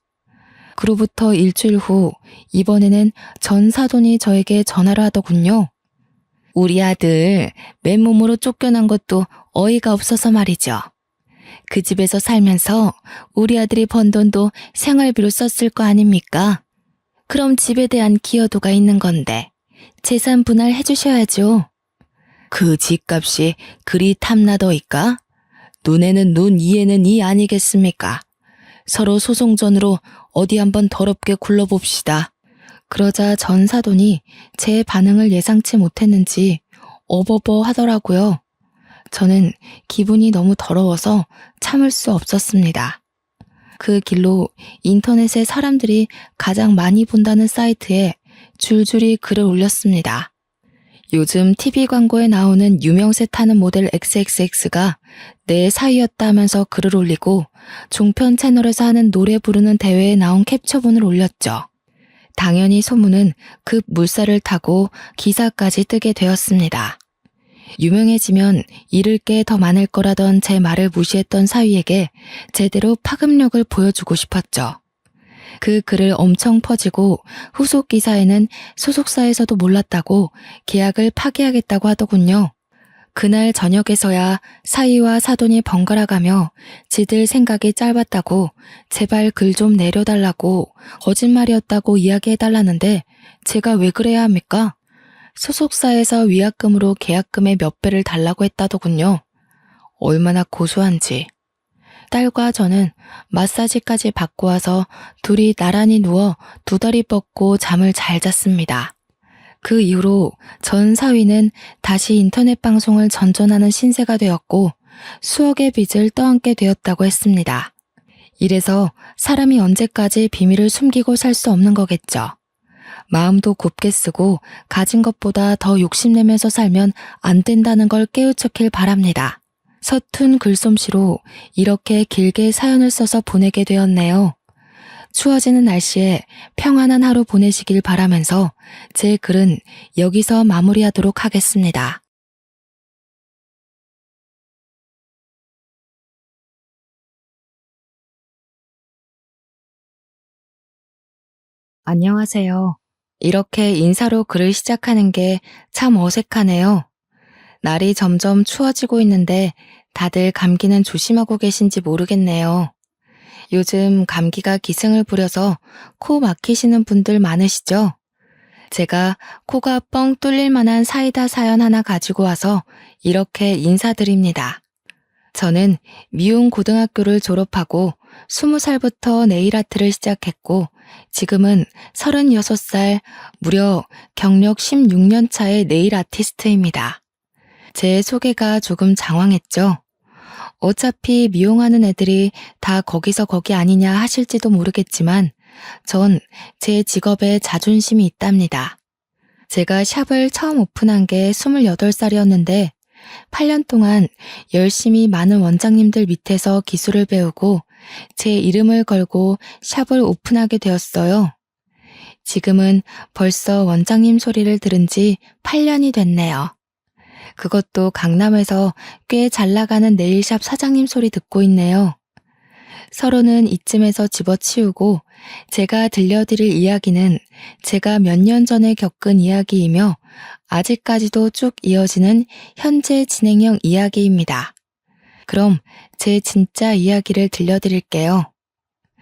그로부터 일주일 후 이번에는 전 사돈이 저에게 전화를 하더군요. 우리 아들 맨몸으로 쫓겨난 것도 어이가 없어서 말이죠. 그 집에서 살면서 우리 아들이 번 돈도 생활비로 썼을 거 아닙니까? 그럼 집에 대한 기여도가 있는 건데 재산 분할해 주셔야죠. 그 집값이 그리 탐나더이까? 눈에는 눈, 이에는 이 아니겠습니까? 서로 소송전으로 어디 한번 더럽게 굴러봅시다. 그러자 전 사돈이 제 반응을 예상치 못했는지 어버버 하더라고요. 저는 기분이 너무 더러워서 참을 수 없었습니다. 그 길로 인터넷에 사람들이 가장 많이 본다는 사이트에 줄줄이 글을 올렸습니다. 요즘 TV 광고에 나오는 유명세 타는 모델 XXX가 내 사이였다면서 글을 올리고 종편 채널에서 하는 노래 부르는 대회에 나온 캡처본을 올렸죠. 당연히 소문은 급 물살을 타고 기사까지 뜨게 되었습니다. 유명해지면 잃을 게 더 많을 거라던 제 말을 무시했던 사위에게 제대로 파급력을 보여주고 싶었죠. 그 글을 엄청 퍼지고 후속 기사에는 소속사에서도 몰랐다고 계약을 파기하겠다고 하더군요. 그날 저녁에서야 사위와 사돈이 번갈아가며 지들 생각이 짧았다고 제발 글 좀 내려달라고 거짓말이었다고 이야기해달라는데 제가 왜 그래야 합니까? 소속사에서 위약금으로 계약금의 몇 배를 달라고 했다더군요. 얼마나 고소한지. 딸과 저는 마사지까지 받고 와서 둘이 나란히 누워 두 다리 뻗고 잠을 잘 잤습니다. 그 이후로 전 사위는 다시 인터넷 방송을 전전하는 신세가 되었고 수억의 빚을 떠안게 되었다고 했습니다. 이래서 사람이 언제까지 비밀을 숨기고 살 수 없는 거겠죠. 마음도 곱게 쓰고 가진 것보다 더 욕심내면서 살면 안 된다는 걸 깨우쳤길 바랍니다. 서툰 글솜씨로 이렇게 길게 사연을 써서 보내게 되었네요. 추워지는 날씨에 평안한 하루 보내시길 바라면서 제 글은 여기서 마무리하도록 하겠습니다. 안녕하세요. 이렇게 인사로 글을 시작하는 게 참 어색하네요. 날이 점점 추워지고 있는데 다들 감기는 조심하고 계신지 모르겠네요. 요즘 감기가 기승을 부려서 코 막히시는 분들 많으시죠? 제가 코가 뻥 뚫릴 만한 사이다 사연 하나 가지고 와서 이렇게 인사드립니다. 저는 미용 고등학교를 졸업하고 20살부터 네일 아트를 시작했고 지금은 36살, 무려 경력 16년 차의 네일 아티스트입니다. 제 소개가 조금 장황했죠? 어차피 미용하는 애들이 다 거기서 거기 아니냐 하실지도 모르겠지만 전 제 직업에 자존심이 있답니다. 제가 샵을 처음 오픈한 게 28살이었는데 8년 동안 열심히 많은 원장님들 밑에서 기술을 배우고 제 이름을 걸고 샵을 오픈하게 되었어요. 지금은 벌써 원장님 소리를 들은 지 8년이 됐네요. 그것도 강남에서 꽤 잘 나가는 네일샵 사장님 소리 듣고 있네요. 서로는 이쯤에서 집어치우고 제가 들려드릴 이야기는 제가 몇 년 전에 겪은 이야기이며 아직까지도 쭉 이어지는 현재 진행형 이야기입니다. 그럼 제 진짜 이야기를 들려드릴게요.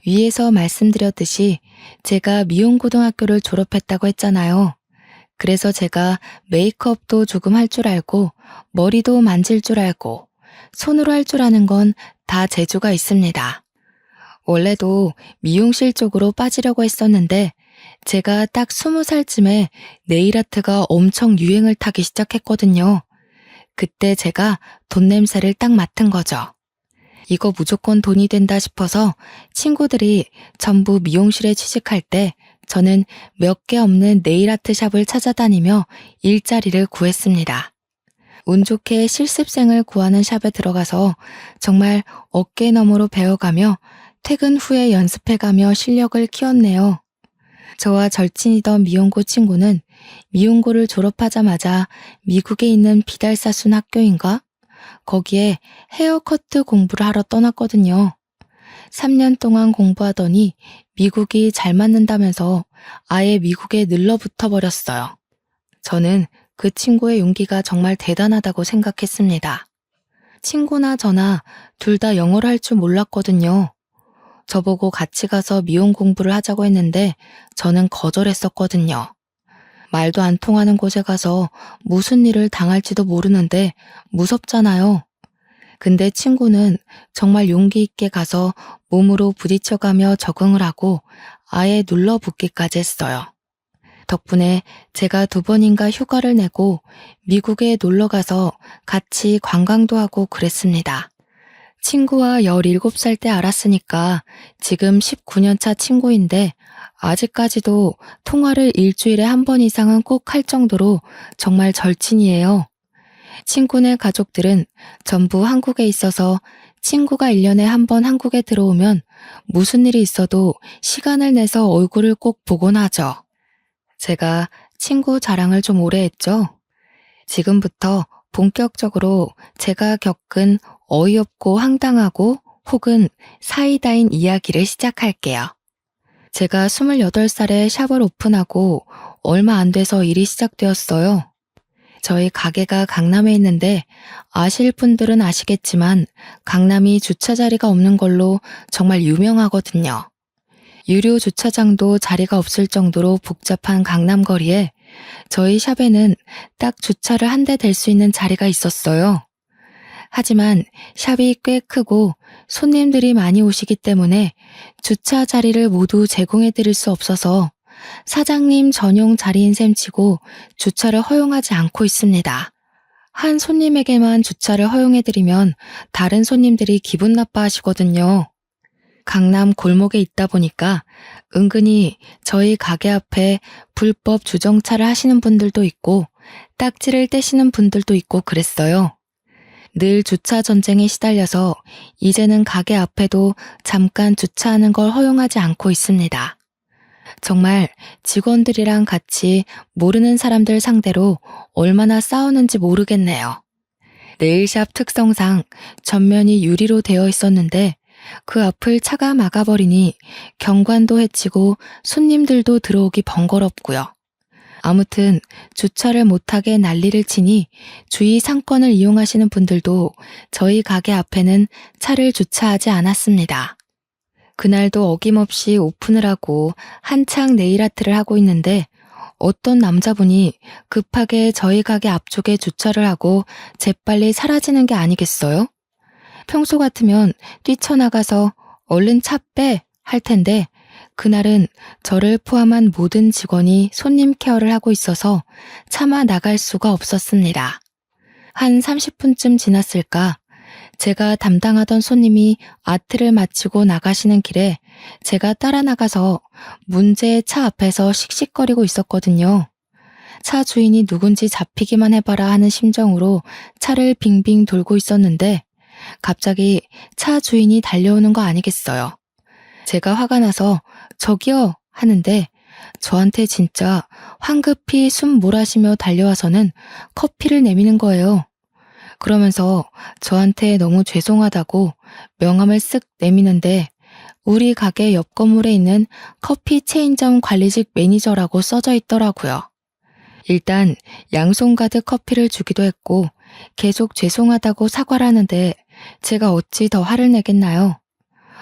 위에서 말씀드렸듯이 제가 미용고등학교를 졸업했다고 했잖아요. 그래서 제가 메이크업도 조금 할 줄 알고 머리도 만질 줄 알고 손으로 할 줄 아는 건 다 재주가 있습니다. 원래도 미용실 쪽으로 빠지려고 했었는데 제가 딱 20살쯤에 네일아트가 엄청 유행을 타기 시작했거든요. 그때 제가 돈 냄새를 딱 맡은 거죠. 이거 무조건 돈이 된다 싶어서 친구들이 전부 미용실에 취직할 때 저는 몇 개 없는 네일아트 샵을 찾아다니며 일자리를 구했습니다. 운 좋게 실습생을 구하는 샵에 들어가서 정말 어깨너머로 배워가며 퇴근 후에 연습해가며 실력을 키웠네요. 저와 절친이던 미용고 친구는 미용고를 졸업하자마자 미국에 있는 비달사순 학교인가? 거기에 헤어커트 공부를 하러 떠났거든요. 3년 동안 공부하더니 미국이 잘 맞는다면서 아예 미국에 늘러붙어 버렸어요. 저는 그 친구의 용기가 정말 대단하다고 생각했습니다. 친구나 저나 둘 다 영어를 할 줄 몰랐거든요. 저보고 같이 가서 미용 공부를 하자고 했는데 저는 거절했었거든요. 말도 안 통하는 곳에 가서 무슨 일을 당할지도 모르는데 무섭잖아요. 근데 친구는 정말 용기 있게 가서 몸으로 부딪혀가며 적응을 하고 아예 눌러붙기까지 했어요. 덕분에 제가 2번인가 휴가를 내고 미국에 놀러가서 같이 관광도 하고 그랬습니다. 친구와 17살 때 알았으니까 지금 19년차 친구인데 아직까지도 통화를 일주일에 1번 이상은 꼭 할 정도로 정말 절친이에요. 친구네 가족들은 전부 한국에 있어서 친구가 1년에 1번 한국에 들어오면 무슨 일이 있어도 시간을 내서 얼굴을 꼭 보곤 하죠. 제가 친구 자랑을 좀 오래 했죠. 지금부터 본격적으로 제가 겪은 어이없고 황당하고 혹은 사이다인 이야기를 시작할게요. 제가 28살에 샵을 오픈하고 얼마 안 돼서 일이 시작되었어요. 저희 가게가 강남에 있는데 아실 분들은 아시겠지만 강남이 주차 자리가 없는 걸로 정말 유명하거든요. 유료 주차장도 자리가 없을 정도로 복잡한 강남 거리에 저희 샵에는 딱 주차를 한 대 댈 수 있는 자리가 있었어요. 하지만 샵이 꽤 크고 손님들이 많이 오시기 때문에 주차 자리를 모두 제공해 드릴 수 없어서 사장님 전용 자리인 셈 치고 주차를 허용하지 않고 있습니다. 한 손님에게만 주차를 허용해 드리면 다른 손님들이 기분 나빠하시거든요. 강남 골목에 있다 보니까 은근히 저희 가게 앞에 불법 주정차를 하시는 분들도 있고 딱지를 떼시는 분들도 있고 그랬어요. 늘 주차 전쟁에 시달려서 이제는 가게 앞에도 잠깐 주차하는 걸 허용하지 않고 있습니다. 정말 직원들이랑 같이 모르는 사람들 상대로 얼마나 싸우는지 모르겠네요. 네일샵 특성상 전면이 유리로 되어 있었는데 그 앞을 차가 막아버리니 경관도 해치고 손님들도 들어오기 번거롭고요. 아무튼 주차를 못하게 난리를 치니 주위 상권을 이용하시는 분들도 저희 가게 앞에는 차를 주차하지 않았습니다. 그날도 어김없이 오픈을 하고 한창 네일아트를 하고 있는데 어떤 남자분이 급하게 저희 가게 앞쪽에 주차를 하고 재빨리 사라지는 게 아니겠어요? 평소 같으면 뛰쳐나가서 얼른 차 빼 할 텐데 그날은 저를 포함한 모든 직원이 손님 케어를 하고 있어서 차마 나갈 수가 없었습니다. 한 30분쯤 지났을까? 제가 담당하던 손님이 아트를 마치고 나가시는 길에 제가 따라 나가서 문제의 차 앞에서 씩씩거리고 있었거든요. 차 주인이 누군지 잡히기만 해봐라 하는 심정으로 차를 빙빙 돌고 있었는데 갑자기 차 주인이 달려오는 거 아니겠어요. 제가 화가 나서 저기요 하는데 저한테 진짜 황급히 숨 몰아쉬며 달려와서는 커피를 내미는 거예요. 그러면서 저한테 너무 죄송하다고 명함을 쓱 내미는데 우리 가게 옆 건물에 있는 커피 체인점 관리직 매니저라고 써져 있더라고요. 일단 양손 가득 커피를 주기도 했고 계속 죄송하다고 사과를 하는데 제가 어찌 더 화를 내겠나요?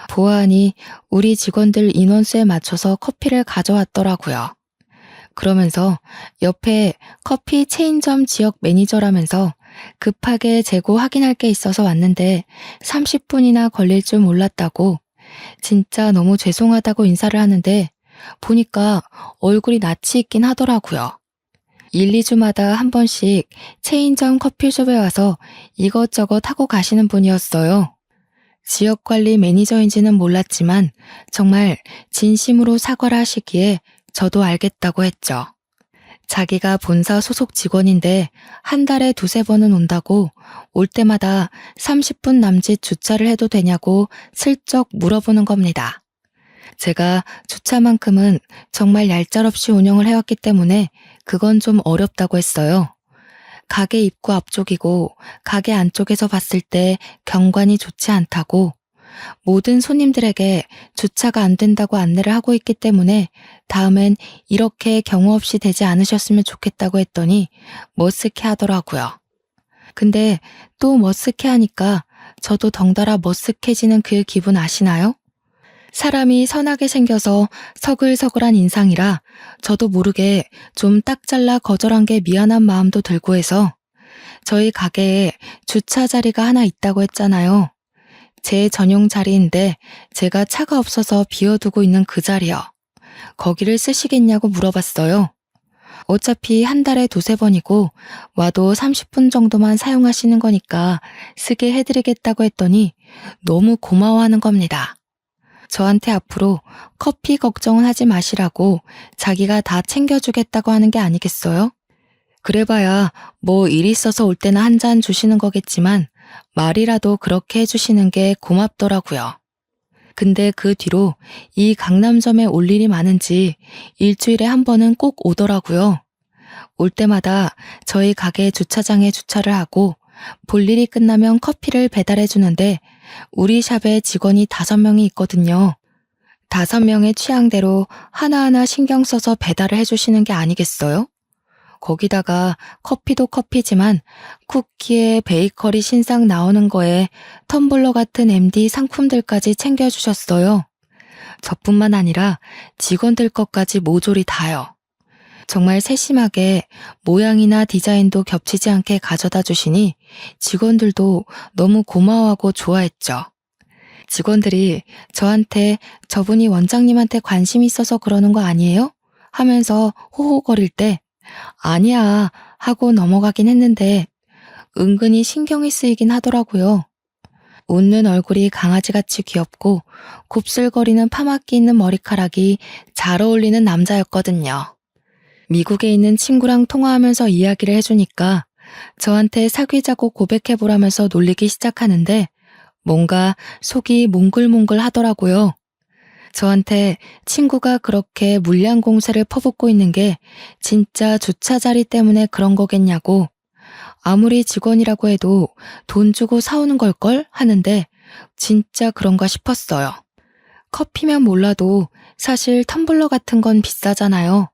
보아하니 우리 직원들 인원수에 맞춰서 커피를 가져왔더라고요. 그러면서 옆에 커피 체인점 지역 매니저라면서 급하게 재고 확인할 게 있어서 왔는데 30분이나 걸릴 줄 몰랐다고 진짜 너무 죄송하다고 인사를 하는데 보니까 얼굴이 낯이 있긴 하더라고요. 1, 2주마다 한 번씩 체인점 커피숍에 와서 이것저것 하고 가시는 분이었어요. 지역관리 매니저인지는 몰랐지만 정말 진심으로 사과를 하시기에 저도 알겠다고 했죠. 자기가 본사 소속 직원인데 한 달에 두세 번은 온다고 올 때마다 30분 남짓 주차를 해도 되냐고 슬쩍 물어보는 겁니다. 제가 주차만큼은 정말 얄짤없이 운영을 해왔기 때문에 그건 좀 어렵다고 했어요. 가게 입구 앞쪽이고 가게 안쪽에서 봤을 때 경관이 좋지 않다고 모든 손님들에게 주차가 안 된다고 안내를 하고 있기 때문에 다음엔 이렇게 경우 없이 되지 않으셨으면 좋겠다고 했더니 머쓱해 하더라고요. 근데 또 머쓱해 하니까 저도 덩달아 머쓱해지는 그 기분 아시나요? 사람이 선하게 생겨서 서글서글한 인상이라 저도 모르게 좀 딱 잘라 거절한 게 미안한 마음도 들고 해서 저희 가게에 주차 자리가 하나 있다고 했잖아요. 제 전용 자리인데 제가 차가 없어서 비워두고 있는 그 자리요. 거기를 쓰시겠냐고 물어봤어요. 어차피 한 달에 두세 번이고 와도 30분 정도만 사용하시는 거니까 쓰게 해드리겠다고 했더니 너무 고마워하는 겁니다. 저한테 앞으로 커피 걱정은 하지 마시라고 자기가 다 챙겨주겠다고 하는 게 아니겠어요? 그래봐야 뭐 일 있어서 올 때나 한 잔 주시는 거겠지만 말이라도 그렇게 해주시는 게 고맙더라고요. 근데 그 뒤로 이 강남점에 올 일이 많은지 일주일에 한 번은 꼭 오더라고요. 올 때마다 저희 가게 주차장에 주차를 하고 볼 일이 끝나면 커피를 배달해 주는데 우리 샵에 직원이 5명이 있거든요. 5명의 취향대로 하나하나 신경 써서 배달을 해주시는 게 아니겠어요? 거기다가 커피도 커피지만 쿠키에 베이커리 신상 나오는 거에 텀블러 같은 MD 상품들까지 챙겨주셨어요. 저뿐만 아니라 직원들 것까지 모조리 다요. 정말 세심하게 모양이나 디자인도 겹치지 않게 가져다 주시니 직원들도 너무 고마워하고 좋아했죠. 직원들이 저한테 저분이 원장님한테 관심이 있어서 그러는 거 아니에요? 하면서 호호거릴 때 아니야 하고 넘어가긴 했는데 은근히 신경이 쓰이긴 하더라고요. 웃는 얼굴이 강아지같이 귀엽고 곱슬거리는 파마끼 있는 머리카락이 잘 어울리는 남자였거든요. 미국에 있는 친구랑 통화하면서 이야기를 해주니까 저한테 사귀자고 고백해보라면서 놀리기 시작하는데 뭔가 속이 몽글몽글 하더라고요. 저한테 친구가 그렇게 물량 공세를 퍼붓고 있는 게 진짜 주차 자리 때문에 그런 거겠냐고 아무리 직원이라고 해도 돈 주고 사오는 걸걸 하는데 진짜 그런가 싶었어요. 커피면 몰라도 사실 텀블러 같은 건 비싸잖아요.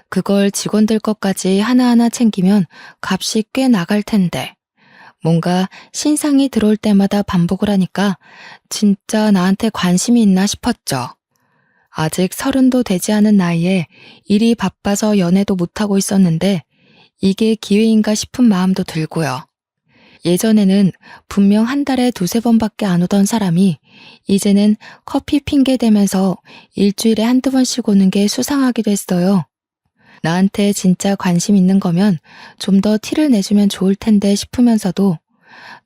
그걸 직원들 것까지 하나하나 챙기면 값이 꽤 나갈 텐데 뭔가 신상이 들어올 때마다 반복을 하니까 진짜 나한테 관심이 있나 싶었죠. 아직 30도 되지 않은 나이에 일이 바빠서 연애도 못하고 있었는데 이게 기회인가 싶은 마음도 들고요. 예전에는 분명 한 달에 두세 번밖에 안 오던 사람이 이제는 커피 핑계 대면서 일주일에 한두 번씩 오는 게 수상하기도 했어요. 나한테 진짜 관심 있는 거면 좀 더 티를 내주면 좋을 텐데 싶으면서도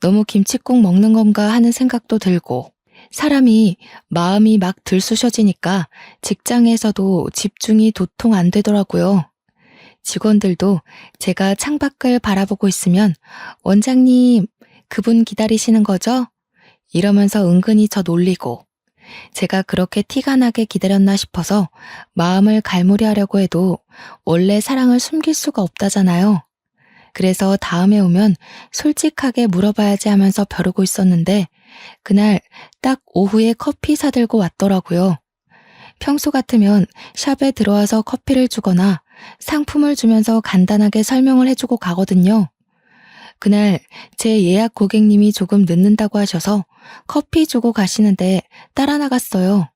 너무 김칫국 먹는 건가 하는 생각도 들고 사람이 마음이 막 들쑤셔지니까 직장에서도 집중이 도통 안 되더라고요. 직원들도 제가 창밖을 바라보고 있으면 원장님, 그분 기다리시는 거죠? 이러면서 은근히 저 놀리고 제가 그렇게 티가 나게 기다렸나 싶어서 마음을 갈무리하려고 해도 원래 사랑을 숨길 수가 없다잖아요. 그래서 다음에 오면 솔직하게 물어봐야지 하면서 벼르고 있었는데 그날 딱 오후에 커피 사들고 왔더라고요. 평소 같으면 샵에 들어와서 커피를 주거나 상품을 주면서 간단하게 설명을 해주고 가거든요. 그날 제 예약 고객님이 조금 늦는다고 하셔서 커피 주고 가시는데 따라 나갔어요.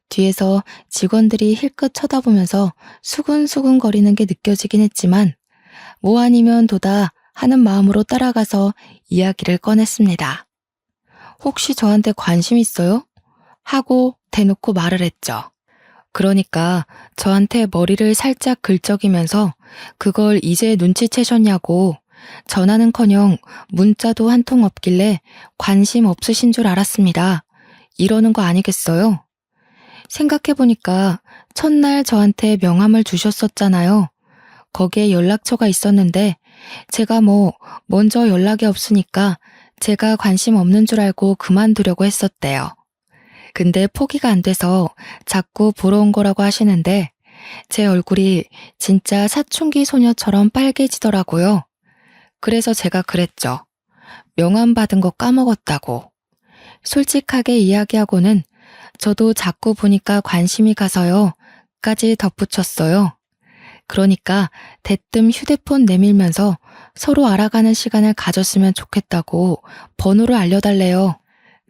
뒤에서 직원들이 힐끗 쳐다보면서 수근수근 거리는 게 느껴지긴 했지만 뭐 아니면 도다 하는 마음으로 따라가서 이야기를 꺼냈습니다. 혹시 저한테 관심 있어요? 하고 대놓고 말을 했죠. 그러니까 저한테 머리를 살짝 긁적이면서 그걸 이제 눈치채셨냐고 전화는커녕 문자도 한 통 없길래 관심 없으신 줄 알았습니다. 이러는 거 아니겠어요? 생각해보니까 첫날 저한테 명함을 주셨었잖아요. 거기에 연락처가 있었는데 제가 먼저 연락이 없으니까 제가 관심 없는 줄 알고 그만두려고 했었대요. 근데 포기가 안 돼서 자꾸 보러 온 거라고 하시는데 제 얼굴이 진짜 사춘기 소녀처럼 빨개지더라고요. 그래서 제가 그랬죠. 명함 받은 거 까먹었다고. 솔직하게 이야기하고는 저도 자꾸 보니까 관심이 가서요. 까지 덧붙였어요. 그러니까 대뜸 휴대폰 내밀면서 서로 알아가는 시간을 가졌으면 좋겠다고 번호를 알려달래요.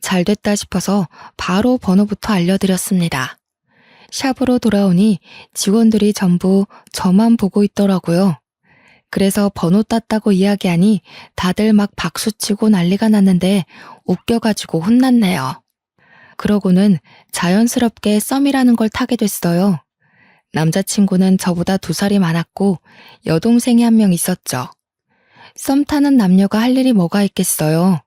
잘 됐다 싶어서 바로 번호부터 알려드렸습니다. 샵으로 돌아오니 직원들이 전부 저만 보고 있더라고요. 그래서 번호 땄다고 이야기하니 다들 막 박수치고 난리가 났는데 웃겨가지고 혼났네요. 그러고는 자연스럽게 썸이라는 걸 타게 됐어요. 남자친구는 저보다 2살이 많았고 여동생이 한 명 있었죠. 썸 타는 남녀가 할 일이 뭐가 있겠어요.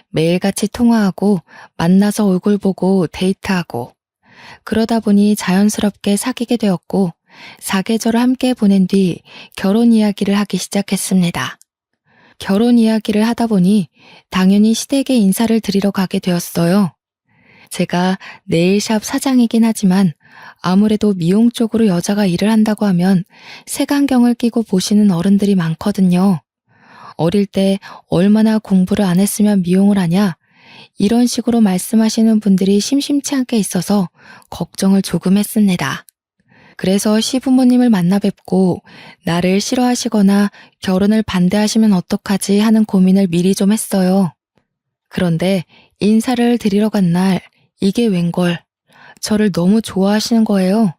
매일같이 통화하고 만나서 얼굴 보고 데이트하고 그러다 보니 자연스럽게 사귀게 되었고 사계절을 함께 보낸 뒤 결혼 이야기를 하기 시작했습니다. 결혼 이야기를 하다 보니 당연히 시댁에 인사를 드리러 가게 되었어요. 제가 네일샵 사장이긴 하지만 아무래도 미용 쪽으로 여자가 일을 한다고 하면 색안경을 끼고 보시는 어른들이 많거든요. 어릴 때 얼마나 공부를 안 했으면 미용을 하냐 이런 식으로 말씀하시는 분들이 심심치 않게 있어서 걱정을 조금 했습니다. 그래서 시부모님을 만나 뵙고 나를 싫어하시거나 결혼을 반대하시면 어떡하지 하는 고민을 미리 좀 했어요. 그런데 인사를 드리러 간 날 이게 웬걸 저를 너무 좋아하시는 거예요.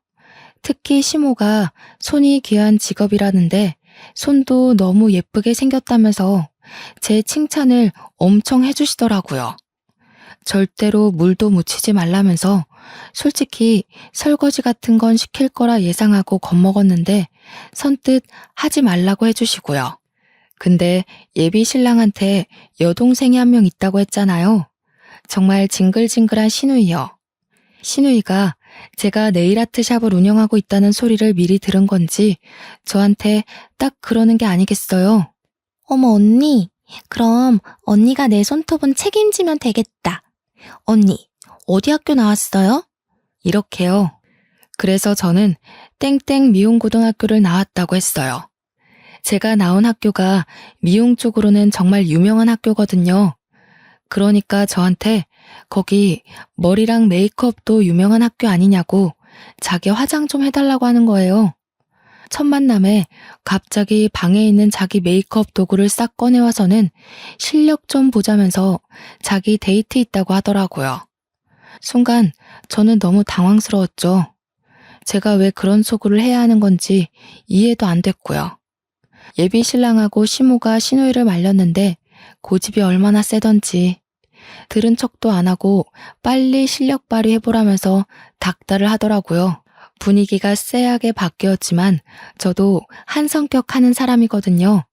특히 시모가 손이 귀한 직업이라는데 손도 너무 예쁘게 생겼다면서 제 칭찬을 엄청 해주시더라고요. 절대로 물도 묻히지 말라면서 솔직히 설거지 같은 건 시킬 거라 예상하고 겁먹었는데 선뜻 하지 말라고 해주시고요. 근데 예비 신랑한테 여동생이 한 명 있다고 했잖아요. 정말 징글징글한 시누이요. 시누이가 제가 네일아트 샵을 운영하고 있다는 소리를 미리 들은 건지 저한테 딱 그러는 게 아니겠어요. 어머, 언니. 그럼 언니가 내 손톱은 책임지면 되겠다. 언니, 어디 학교 나왔어요? 이렇게요. 그래서 저는 땡땡 미용고등학교를 나왔다고 했어요. 제가 나온 학교가 미용 쪽으로는 정말 유명한 학교거든요. 그러니까 저한테 거기 머리랑 메이크업도 유명한 학교 아니냐고 자기 화장 좀 해달라고 하는 거예요. 첫 만남에 갑자기 방에 있는 자기 메이크업 도구를 싹 꺼내와서는 실력 좀 보자면서 자기 데이트 있다고 하더라고요. 순간 저는 너무 당황스러웠죠. 제가 왜 그런 소구를 해야 하는 건지 이해도 안 됐고요. 예비 신랑하고 시모가 시누이를 말렸는데 고집이 얼마나 세던지 들은 척도 안 하고 빨리 실력 발휘해보라면서 닥달을 하더라고요. 분위기가 쎄하게 바뀌었지만 저도 한 성격 하는 사람이거든요.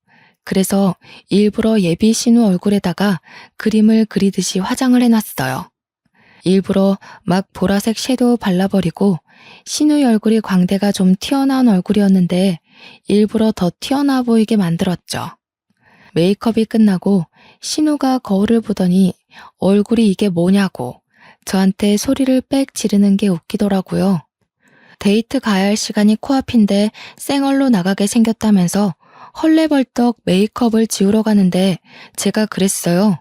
그래서 일부러 예비 신우 얼굴에다가 그림을 그리듯이 화장을 해놨어요. 일부러 막 보라색 섀도우 발라버리고 신우의 얼굴이 광대가 좀 튀어나온 얼굴이었는데 일부러 더 튀어나와 보이게 만들었죠. 메이크업이 끝나고 신우가 거울을 보더니 얼굴이 이게 뭐냐고 저한테 소리를 빽 지르는 게 웃기더라고요. 데이트 가야 할 시간이 코앞인데 쌩얼로 나가게 생겼다면서 헐레벌떡 메이크업을 지우러 가는데 제가 그랬어요.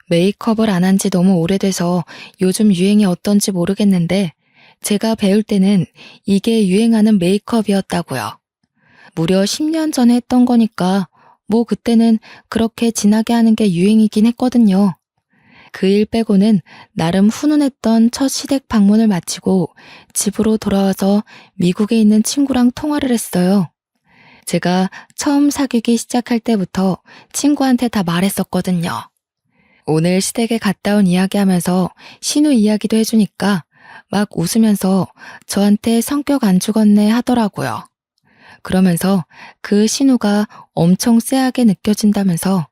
메이크업을 안 한 지 너무 오래돼서 요즘 유행이 어떤지 모르겠는데 제가 배울 때는 이게 유행하는 메이크업이었다고요. 무려 10년 전에 했던 거니까 뭐 그때는 그렇게 진하게 하는 게 유행이긴 했거든요. 그 일 빼고는 나름 훈훈했던 첫 시댁 방문을 마치고 집으로 돌아와서 미국에 있는 친구랑 통화를 했어요. 제가 처음 사귀기 시작할 때부터 친구한테 다 말했었거든요. 오늘 시댁에 갔다 온 이야기하면서 신우 이야기도 해주니까 막 웃으면서 저한테 성격 안 죽었네 하더라고요. 그러면서 그 신우가 엄청 쎄하게 느껴진다면서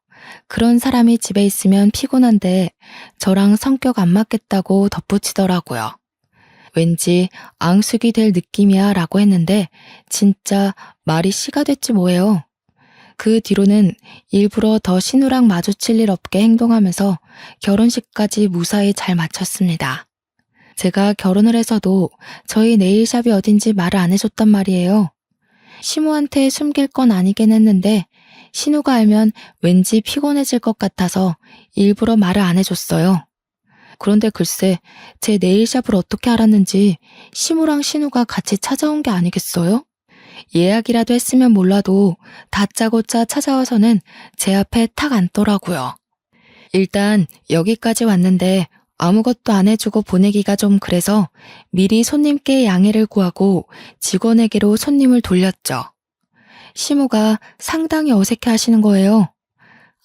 그런 사람이 집에 있으면 피곤한데 저랑 성격 안 맞겠다고 덧붙이더라고요. 왠지 앙숙이 될 느낌이야 라고 했는데 진짜 말이 씨가 됐지 뭐예요. 그 뒤로는 일부러 더 신우랑 마주칠 일 없게 행동하면서 결혼식까지 무사히 잘 마쳤습니다. 제가 결혼을 해서도 저희 네일샵이 어딘지 말을 안 해줬단 말이에요. 시모한테 숨길 건 아니긴 했는데 신우가 알면 왠지 피곤해질 것 같아서 일부러 말을 안 해줬어요. 그런데 글쎄 제 네일샵을 어떻게 알았는지 시모랑 신우가 같이 찾아온 게 아니겠어요? 예약이라도 했으면 몰라도 다짜고짜 찾아와서는 제 앞에 탁 앉더라고요. 일단 여기까지 왔는데 아무것도 안 해주고 보내기가 좀 그래서 미리 손님께 양해를 구하고 직원에게로 손님을 돌렸죠. 시모가 상당히 어색해 하시는 거예요.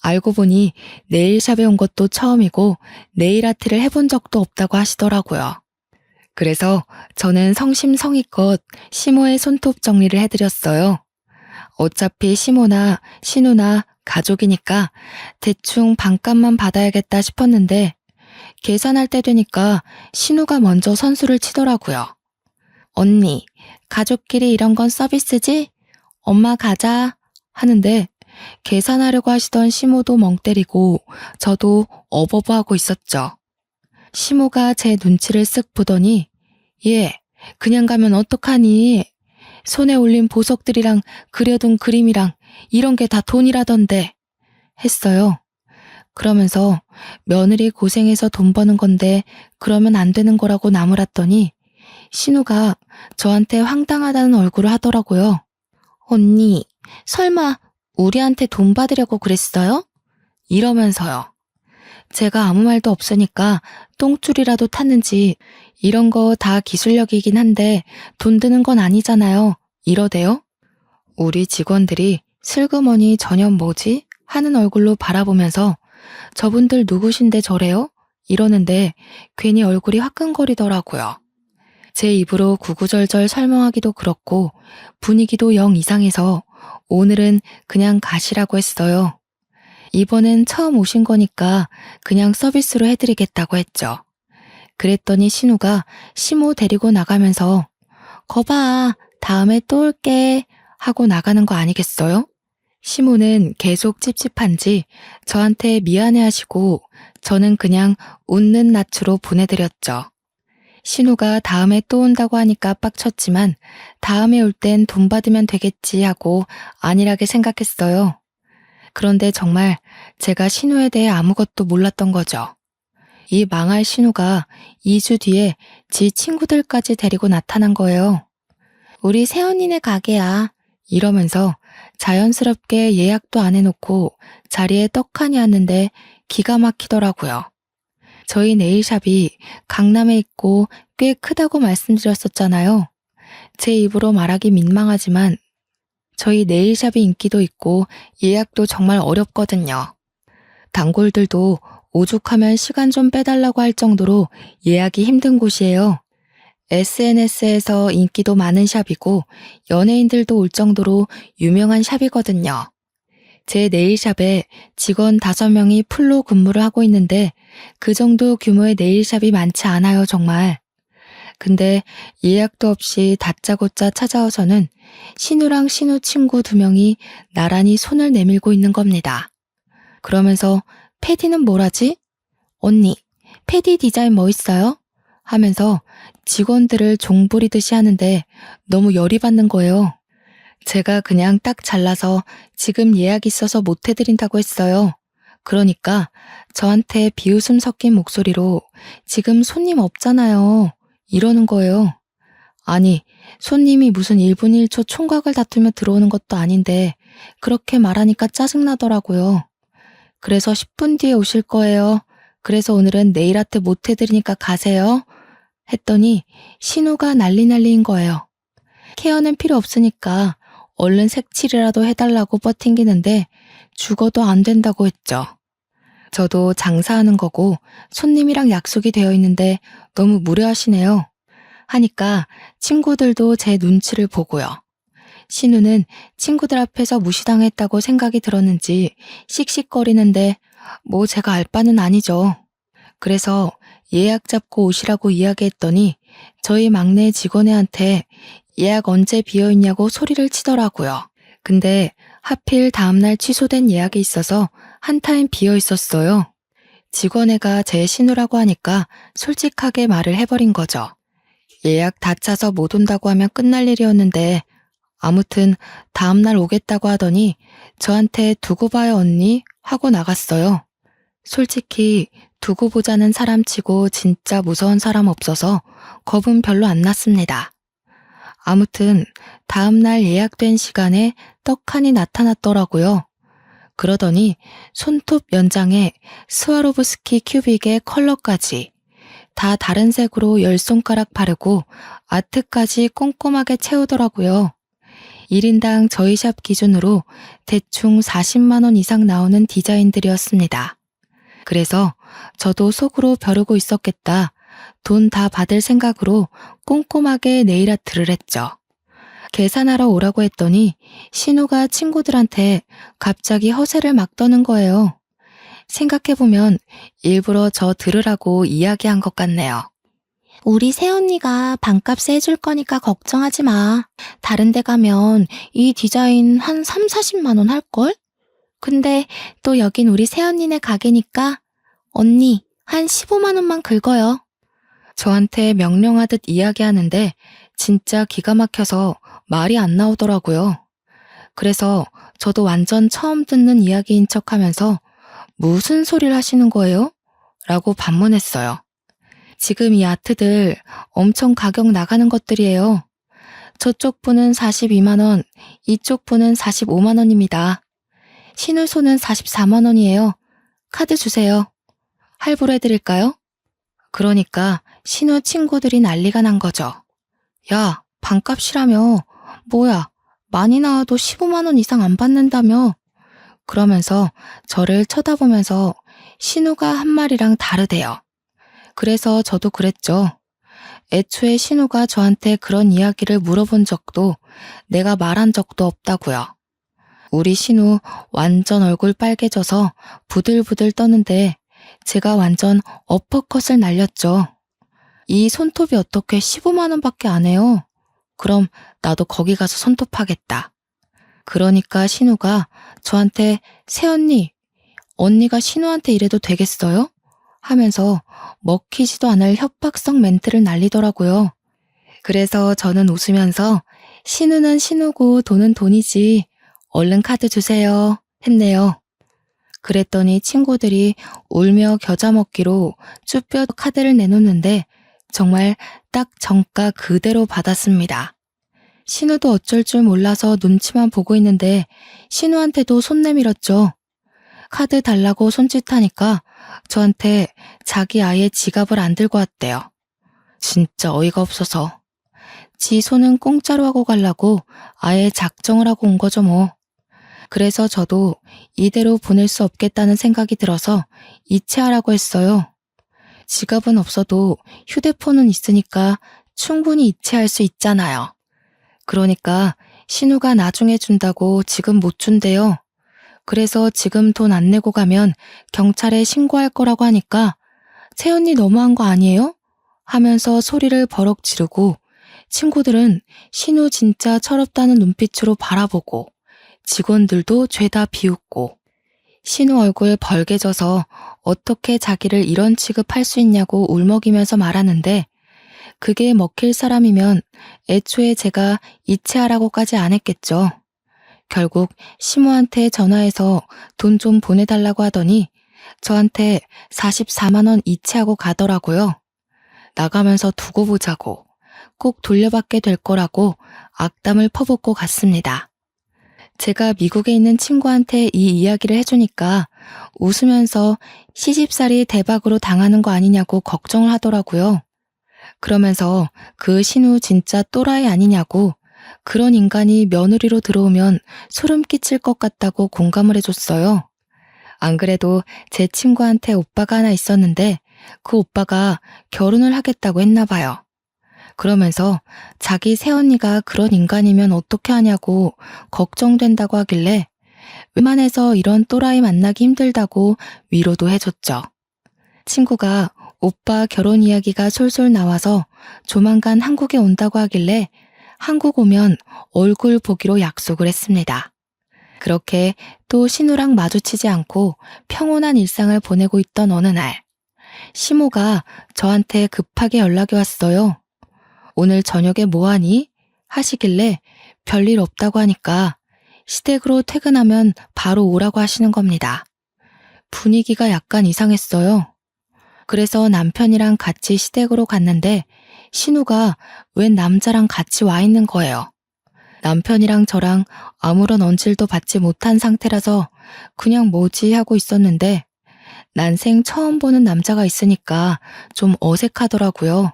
알고 보니 네일샵에 온 것도 처음이고 네일 아트를 해본 적도 없다고 하시더라고요. 그래서 저는 성심성의껏 시모의 손톱 정리를 해드렸어요. 어차피 시모나 신우나 가족이니까 대충 반값만 받아야겠다 싶었는데 계산할 때 되니까 신우가 먼저 선수를 치더라고요. 언니, 가족끼리 이런 건 서비스지? 엄마 가자 하는데 계산하려고 하시던 시모도 멍 때리고 저도 어버버하고 있었죠. 시모가 제 눈치를 쓱 보더니 얘, 그냥 가면 어떡하니? 손에 올린 보석들이랑 그려둔 그림이랑 이런 게 다 돈이라던데 했어요. 그러면서 며느리 고생해서 돈 버는 건데 그러면 안 되는 거라고 나무랐더니 신우가 저한테 황당하다는 얼굴을 하더라고요. 언니, 설마 우리한테 돈 받으려고 그랬어요? 이러면서요. 제가 아무 말도 없으니까 똥줄이라도 탔는지 이런 거 다 기술력이긴 한데 돈 드는 건 아니잖아요. 이러대요. 우리 직원들이 슬그머니 저년 뭐지? 하는 얼굴로 바라보면서 저분들 누구신데 저래요? 이러는데 괜히 얼굴이 화끈거리더라고요. 제 입으로 구구절절 설명하기도 그렇고 분위기도 영 이상해서 오늘은 그냥 가시라고 했어요. 이번엔 처음 오신 거니까 그냥 서비스로 해드리겠다고 했죠. 그랬더니 신우가 시모 데리고 나가면서 거봐, 다음에 또 올게 하고 나가는 거 아니겠어요? 시모는 계속 찝찝한지 저한테 미안해하시고 저는 그냥 웃는 낯으로 보내드렸죠. 신우가 다음에 또 온다고 하니까 빡쳤지만 다음에 올 땐 돈 받으면 되겠지 하고 안일하게 생각했어요. 그런데 정말 제가 신우에 대해 아무것도 몰랐던 거죠. 이 망할 신우가 2주 뒤에 지 친구들까지 데리고 나타난 거예요. 우리 새언니네 가게야. 이러면서 자연스럽게 예약도 안 해놓고 자리에 떡하니 앉는데 기가 막히더라고요. 저희 네일샵이 강남에 있고 꽤 크다고 말씀드렸었잖아요. 제 입으로 말하기 민망하지만 저희 네일샵이 인기도 있고 예약도 정말 어렵거든요. 단골들도 오죽하면 시간 좀 빼달라고 할 정도로 예약이 힘든 곳이에요. SNS에서 인기도 많은 샵이고 연예인들도 올 정도로 유명한 샵이거든요. 제 네일샵에 직원 5명이 풀로 근무를 하고 있는데 그 정도 규모의 네일샵이 많지 않아요, 정말. 근데 예약도 없이 다짜고짜 찾아와서는 신우랑 신우 친구 2명이 나란히 손을 내밀고 있는 겁니다. 그러면서 패디는 뭘 하지? 언니, 패디 디자인 멋있어요? 하면서 직원들을 종부리듯이 하는데 너무 열이 받는 거예요. 제가 그냥 딱 잘라서 지금 예약 있어서 못 해드린다고 했어요. 그러니까 저한테 비웃음 섞인 목소리로 지금 손님 없잖아요. 이러는 거예요. 아니, 손님이 무슨 1분 1초 총각을 다투며 들어오는 것도 아닌데 그렇게 말하니까 짜증나더라고요. 그래서 10분 뒤에 오실 거예요. 그래서 오늘은 네일 아트 못 해드리니까 가세요. 했더니 신우가 난리인 거예요. 케어는 필요 없으니까 얼른 색칠이라도 해달라고 버팅기는데 죽어도 안 된다고 했죠. 저도 장사하는 거고 손님이랑 약속이 되어 있는데 너무 무례하시네요. 하니까 친구들도 제 눈치를 보고요. 신우는 친구들 앞에서 무시당했다고 생각이 들었는지 씩씩거리는데 뭐 제가 알 바는 아니죠. 그래서 예약 잡고 오시라고 이야기했더니 저희 막내 직원애한테 예약 언제 비어있냐고 소리를 치더라고요. 근데 하필 다음날 취소된 예약이 있어서 한 타임 비어 있었어요. 직원애가 제 신우라고 하니까 솔직하게 말을 해버린 거죠. 예약 다 차서 못 온다고 하면 끝날 일이었는데 아무튼 다음날 오겠다고 하더니 저한테 두고 봐요 언니 하고 나갔어요. 솔직히 두고 보자는 사람치고 진짜 무서운 사람 없어서 겁은 별로 안 났습니다. 아무튼 다음날 예약된 시간에 떡하니 나타났더라고요. 그러더니 손톱 연장에 스와로브스키 큐빅의 컬러까지 다 다른 색으로 10손가락 바르고 아트까지 꼼꼼하게 채우더라고요. 1인당 저희 샵 기준으로 대충 40만 원 이상 나오는 디자인들이었습니다. 그래서 저도 속으로 벼르고 있었겠다. 돈 다 받을 생각으로 꼼꼼하게 네일 아트를 했죠. 계산하러 오라고 했더니 신우가 친구들한테 갑자기 허세를 막 떠는 거예요. 생각해보면 일부러 저 들으라고 이야기한 것 같네요. 우리 새언니가 반값에 해줄 거니까 걱정하지 마. 다른 데 가면 이 디자인 한 3, 40만 원 할걸? 근데 또 여긴 우리 새언니네 가게니까 언니 한 15만 원만 긁어요. 저한테 명령하듯 이야기하는데 진짜 기가 막혀서 말이 안 나오더라고요. 그래서 저도 완전 처음 듣는 이야기인 척하면서 무슨 소리를 하시는 거예요? 라고 반문했어요. 지금 이 아트들 엄청 가격 나가는 것들이에요. 저쪽 분은 42만 원, 이쪽 분은 45만 원입니다. 신우 손은 44만 원이에요. 카드 주세요. 할부로 해드릴까요? 그러니까 신우 친구들이 난리가 난 거죠. 야, 반값이라며. 뭐야, 많이 나와도 15만 원 이상 안 받는다며. 그러면서 저를 쳐다보면서 신우가 한 말이랑 다르대요. 그래서 저도 그랬죠. 애초에 신우가 저한테 그런 이야기를 물어본 적도 내가 말한 적도 없다고요. 우리 신우 완전 얼굴 빨개져서 부들부들 떠는데 제가 완전 어퍼컷을 날렸죠. 이 손톱이 어떻게 15만 원밖에 안 해요? 그럼 나도 거기 가서 손톱하겠다. 그러니까 신우가 저한테 새언니, 언니가 신우한테 이래도 되겠어요? 하면서 먹히지도 않을 협박성 멘트를 날리더라고요. 그래서 저는 웃으면서 신우는 신우고 돈은 돈이지. 얼른 카드 주세요. 했네요. 그랬더니 친구들이 울며 겨자 먹기로 쭈뼛 카드를 내놓는데 정말 딱 정가 그대로 받았습니다. 신우도 어쩔 줄 몰라서 눈치만 보고 있는데 신우한테도 손 내밀었죠. 카드 달라고 손짓하니까 저한테 자기 아예 지갑을 안 들고 왔대요. 진짜 어이가 없어서. 지 손은 공짜로 하고 가려고 아예 작정을 하고 온 거죠 뭐. 그래서 저도 이대로 보낼 수 없겠다는 생각이 들어서 이체하라고 했어요. 지갑은 없어도 휴대폰은 있으니까 충분히 이체할 수 있잖아요. 그러니까 신우가 나중에 준다고 지금 못 준대요. 그래서 지금 돈 안 내고 가면 경찰에 신고할 거라고 하니까 새언니 너무한 거 아니에요? 하면서 소리를 버럭 지르고 친구들은 신우 진짜 철없다는 눈빛으로 바라보고 직원들도 죄다 비웃고 신우 얼굴 벌개져서 어떻게 자기를 이런 취급할 수 있냐고 울먹이면서 말하는데 그게 먹힐 사람이면 애초에 제가 이체하라고까지 안 했겠죠. 결국 시모한테 전화해서 돈 좀 보내달라고 하더니 저한테 44만 원 이체하고 가더라고요. 나가면서 두고 보자고 꼭 돌려받게 될 거라고 악담을 퍼붓고 갔습니다. 제가 미국에 있는 친구한테 이 이야기를 해주니까 웃으면서 시집살이 대박으로 당하는 거 아니냐고 걱정을 하더라고요. 그러면서 그 신우 진짜 또라이 아니냐고 그런 인간이 며느리로 들어오면 소름 끼칠 것 같다고 공감을 해줬어요. 안 그래도 제 친구한테 오빠가 하나 있었는데 그 오빠가 결혼을 하겠다고 했나 봐요. 그러면서 자기 새언니가 그런 인간이면 어떻게 하냐고 걱정된다고 하길래 웬만해서 이런 또라이 만나기 힘들다고 위로도 해줬죠. 친구가 오빠 결혼 이야기가 솔솔 나와서 조만간 한국에 온다고 하길래 한국 오면 얼굴 보기로 약속을 했습니다. 그렇게 또 신우랑 마주치지 않고 평온한 일상을 보내고 있던 어느 날, 시모가 저한테 급하게 연락이 왔어요. 오늘 저녁에 뭐하니? 하시길래 별일 없다고 하니까 시댁으로 퇴근하면 바로 오라고 하시는 겁니다. 분위기가 약간 이상했어요. 그래서 남편이랑 같이 시댁으로 갔는데 신우가 웬 남자랑 같이 와 있는 거예요. 남편이랑 저랑 아무런 언질도 받지 못한 상태라서 그냥 뭐지 하고 있었는데 난생 처음 보는 남자가 있으니까 좀 어색하더라고요.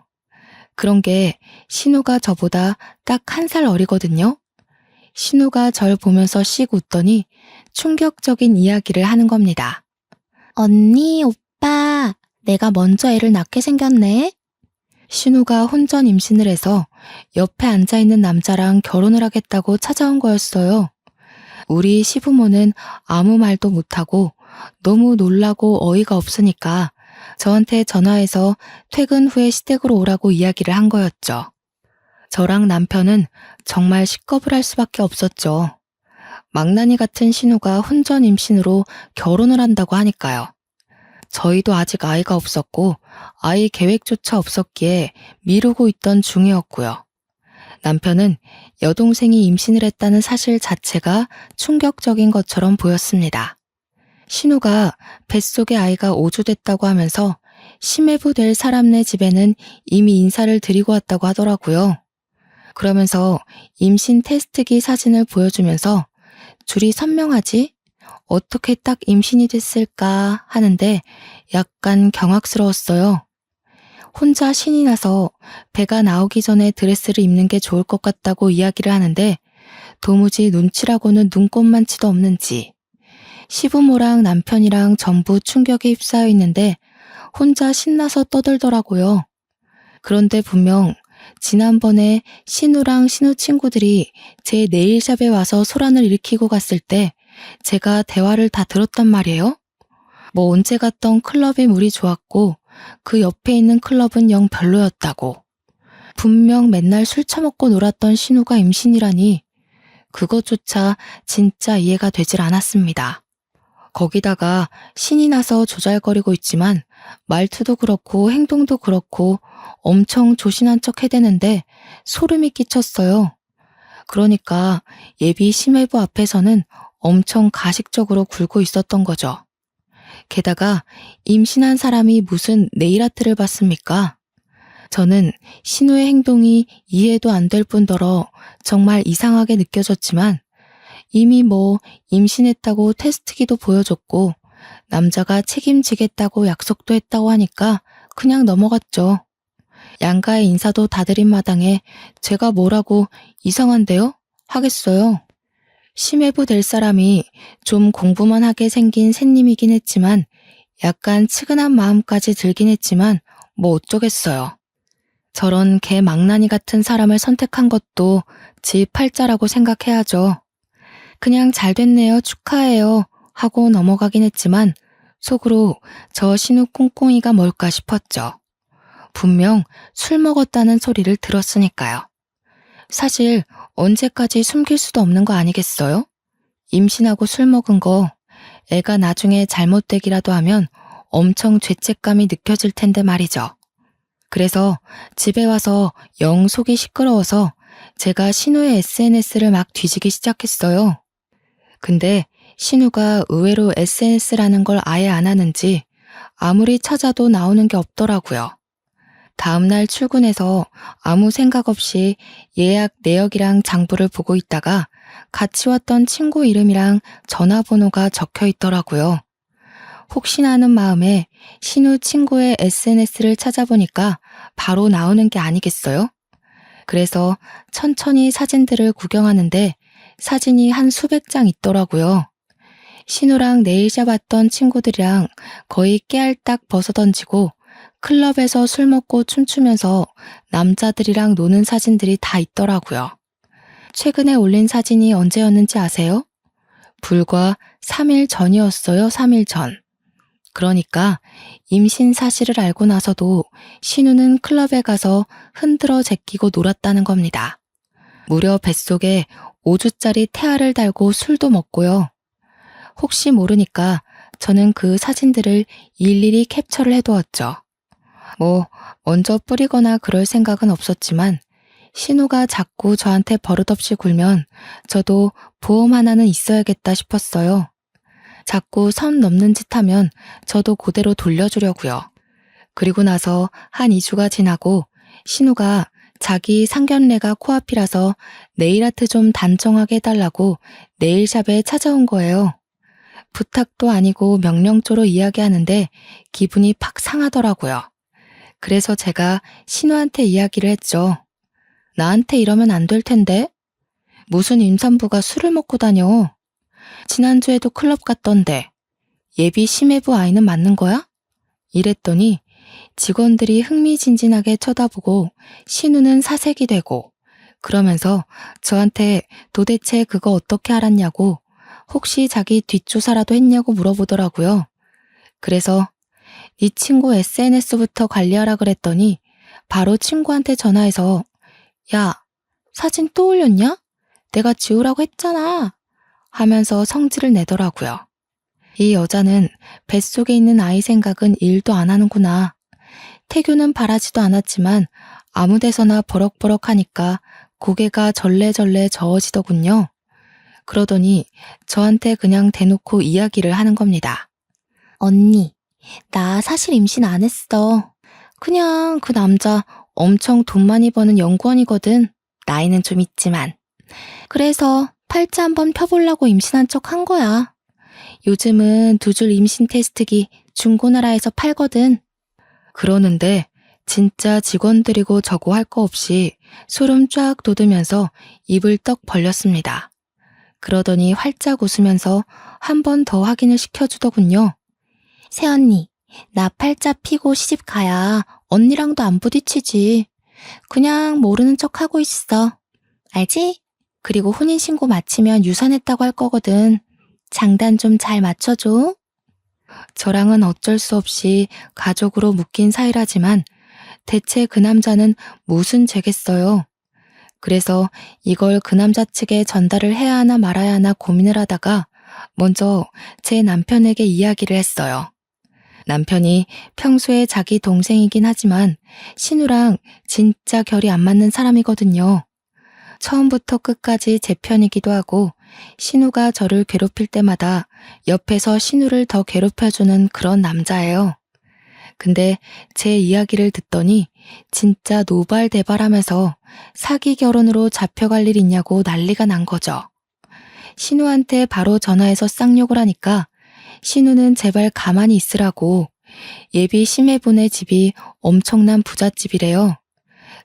그런 게 신우가 저보다 딱 1살 어리거든요. 신우가 절 보면서 씩 웃더니 충격적인 이야기를 하는 겁니다. 언니, 오빠, 내가 먼저 애를 낳게 생겼네. 신우가 혼전 임신을 해서 옆에 앉아있는 남자랑 결혼을 하겠다고 찾아온 거였어요. 우리 시부모는 아무 말도 못하고 너무 놀라고 어이가 없으니까 저한테 전화해서 퇴근 후에 시댁으로 오라고 이야기를 한 거였죠. 저랑 남편은 정말 식겁을 할 수밖에 없었죠. 망나니 같은 신우가 혼전 임신으로 결혼을 한다고 하니까요. 저희도 아직 아이가 없었고 아이 계획조차 없었기에 미루고 있던 중이었고요. 남편은 여동생이 임신을 했다는 사실 자체가 충격적인 것처럼 보였습니다. 신우가 뱃속에 아이가 5주 됐다고 하면서 심해부 될 사람네 집에는 이미 인사를 드리고 왔다고 하더라고요. 그러면서 임신 테스트기 사진을 보여주면서 줄이 선명하지? 어떻게 딱 임신이 됐을까 하는데 약간 경악스러웠어요. 혼자 신이 나서 배가 나오기 전에 드레스를 입는 게 좋을 것 같다고 이야기를 하는데 도무지 눈치라고는 눈꼽만치도 없는지 시부모랑 남편이랑 전부 충격에 휩싸여 있는데 혼자 신나서 떠들더라고요. 그런데 분명 지난번에 신우랑 신우 친구들이 제 네일샵에 와서 소란을 일으키고 갔을 때 제가 대화를 다 들었단 말이에요. 뭐 언제 갔던 클럽이 물이 좋았고 그 옆에 있는 클럽은 영 별로였다고. 분명 맨날 술 처먹고 놀았던 신우가 임신이라니 그것조차 진짜 이해가 되질 않았습니다. 거기다가 신이 나서 조잘거리고 있지만 말투도 그렇고 행동도 그렇고 엄청 조신한 척 해대는데 소름이 끼쳤어요. 그러니까 예비 심해부 앞에서는 엄청 가식적으로 굴고 있었던 거죠. 게다가 임신한 사람이 무슨 네일아트를 받습니까? 저는 신우의 행동이 이해도 안 될 뿐더러 정말 이상하게 느껴졌지만 이미 뭐 임신했다고 테스트기도 보여줬고 남자가 책임지겠다고 약속도 했다고 하니까 그냥 넘어갔죠. 양가의 인사도 다 드린 마당에 제가 뭐라고 이상한데요? 하겠어요. 심해부 될 사람이 좀 공부만 하게 생긴 새님이긴 했지만 약간 측은한 마음까지 들긴 했지만 뭐 어쩌겠어요. 저런 개 망나니 같은 사람을 선택한 것도 지 팔자라고 생각해야죠. 그냥 잘 됐네요, 축하해요 하고 넘어가긴 했지만 속으로 저 신우 꽁꽁이가 뭘까 싶었죠. 분명 술 먹었다는 소리를 들었으니까요. 사실 언제까지 숨길 수도 없는 거 아니겠어요? 임신하고 술 먹은 거 애가 나중에 잘못되기라도 하면 엄청 죄책감이 느껴질 텐데 말이죠. 그래서 집에 와서 영 속이 시끄러워서 제가 신우의 SNS를 막 뒤지기 시작했어요. 근데 신우가 의외로 SNS라는 걸 아예 안 하는지 아무리 찾아도 나오는 게 없더라고요. 다음날 출근해서 아무 생각 없이 예약 내역이랑 장부를 보고 있다가 같이 왔던 친구 이름이랑 전화번호가 적혀 있더라고요. 혹시나 하는 마음에 신우 친구의 SNS를 찾아보니까 바로 나오는 게 아니겠어요? 그래서 천천히 사진들을 구경하는데 사진이 한 수백 장 있더라고요. 신우랑 네일샵 왔던 친구들이랑 거의 깨알딱 벗어던지고 클럽에서 술 먹고 춤추면서 남자들이랑 노는 사진들이 다 있더라고요. 최근에 올린 사진이 언제였는지 아세요? 불과 3일 전이었어요, 3일 전. 그러니까 임신 사실을 알고 나서도 신우는 클럽에 가서 흔들어 제끼고 놀았다는 겁니다. 무려 뱃속에 5주짜리 태아를 달고 술도 먹고요. 혹시 모르니까 저는 그 사진들을 일일이 캡처를 해두었죠. 먼저 뿌리거나 그럴 생각은 없었지만 신우가 자꾸 저한테 버릇없이 굴면 저도 보험 하나는 있어야겠다 싶었어요. 자꾸 선 넘는 짓 하면 저도 그대로 돌려주려고요. 그리고 나서 한 2주가 지나고 신우가 자기 상견례가 코앞이라서 네일아트 좀 단정하게 해달라고 네일샵에 찾아온 거예요. 부탁도 아니고 명령조로 이야기하는데 기분이 팍 상하더라고요. 그래서 제가 신우한테 이야기를 했죠. 나한테 이러면 안 될 텐데? 무슨 임산부가 술을 먹고 다녀? 지난주에도 클럽 갔던데 예비 심해부 아이는 맞는 거야? 이랬더니 직원들이 흥미진진하게 쳐다보고 신우는 사색이 되고 그러면서 저한테 도대체 그거 어떻게 알았냐고 혹시 자기 뒷조사라도 했냐고 물어보더라고요. 그래서 네 친구 SNS부터 관리하라 그랬더니 바로 친구한테 전화해서 야, 사진 또 올렸냐? 내가 지우라고 했잖아. 하면서 성질을 내더라고요. 이 여자는 뱃속에 있는 아이 생각은 1도 안 하는구나. 태교는 바라지도 않았지만 아무 데서나 버럭버럭 하니까 고개가 절레절레 저어지더군요. 그러더니 저한테 그냥 대놓고 이야기를 하는 겁니다. 언니, 나 사실 임신 안 했어. 그냥 그 남자 엄청 돈 많이 버는 연구원이거든. 나이는 좀 있지만. 그래서 팔자 한번 펴보려고 임신한 척 한 거야. 요즘은 2줄 임신 테스트기 중고나라에서 팔거든. 그러는데 진짜 직원들이고 저고 할 거 없이 소름 쫙 돋으면서 입을 떡 벌렸습니다. 그러더니 활짝 웃으면서 한 번 더 확인을 시켜주더군요. 새언니, 나 팔자 피고 시집 가야 언니랑도 안 부딪히지. 그냥 모르는 척 하고 있어. 알지? 그리고 혼인신고 마치면 유산했다고 할 거거든. 장단 좀 잘 맞춰줘. 저랑은 어쩔 수 없이 가족으로 묶인 사이라지만 대체 그 남자는 무슨 죄겠어요. 그래서 이걸 그 남자 측에 전달을 해야 하나 말아야 하나 고민을 하다가 먼저 제 남편에게 이야기를 했어요. 남편이 평소에 자기 동생이긴 하지만 신우랑 진짜 결이 안 맞는 사람이거든요. 처음부터 끝까지 제 편이기도 하고 신우가 저를 괴롭힐 때마다 옆에서 신우를 더 괴롭혀주는 그런 남자예요. 근데 제 이야기를 듣더니 진짜 노발대발하면서 사기 결혼으로 잡혀갈 일 있냐고 난리가 난 거죠. 신우한테 바로 전화해서 쌍욕을 하니까 신우는 제발 가만히 있으라고 예비 심해분의 집이 엄청난 부잣집이래요.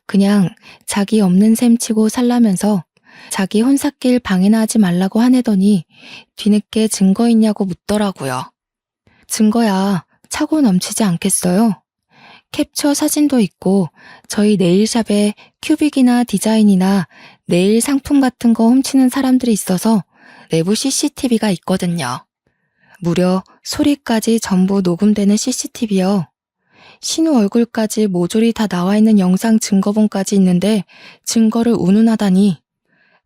그냥 자기 없는 셈 치고 살라면서 자기 혼삿길 방해나 하지 말라고 화내더니 뒤늦게 증거 있냐고 묻더라고요. 증거야 차고 넘치지 않겠어요? 캡처 사진도 있고 저희 네일샵에 큐빅이나 디자인이나 네일 상품 같은 거 훔치는 사람들이 있어서 내부 CCTV가 있거든요. 무려 소리까지 전부 녹음되는 CCTV요. 신우 얼굴까지 모조리 다 나와 있는 영상 증거본까지 있는데 증거를 운운하다니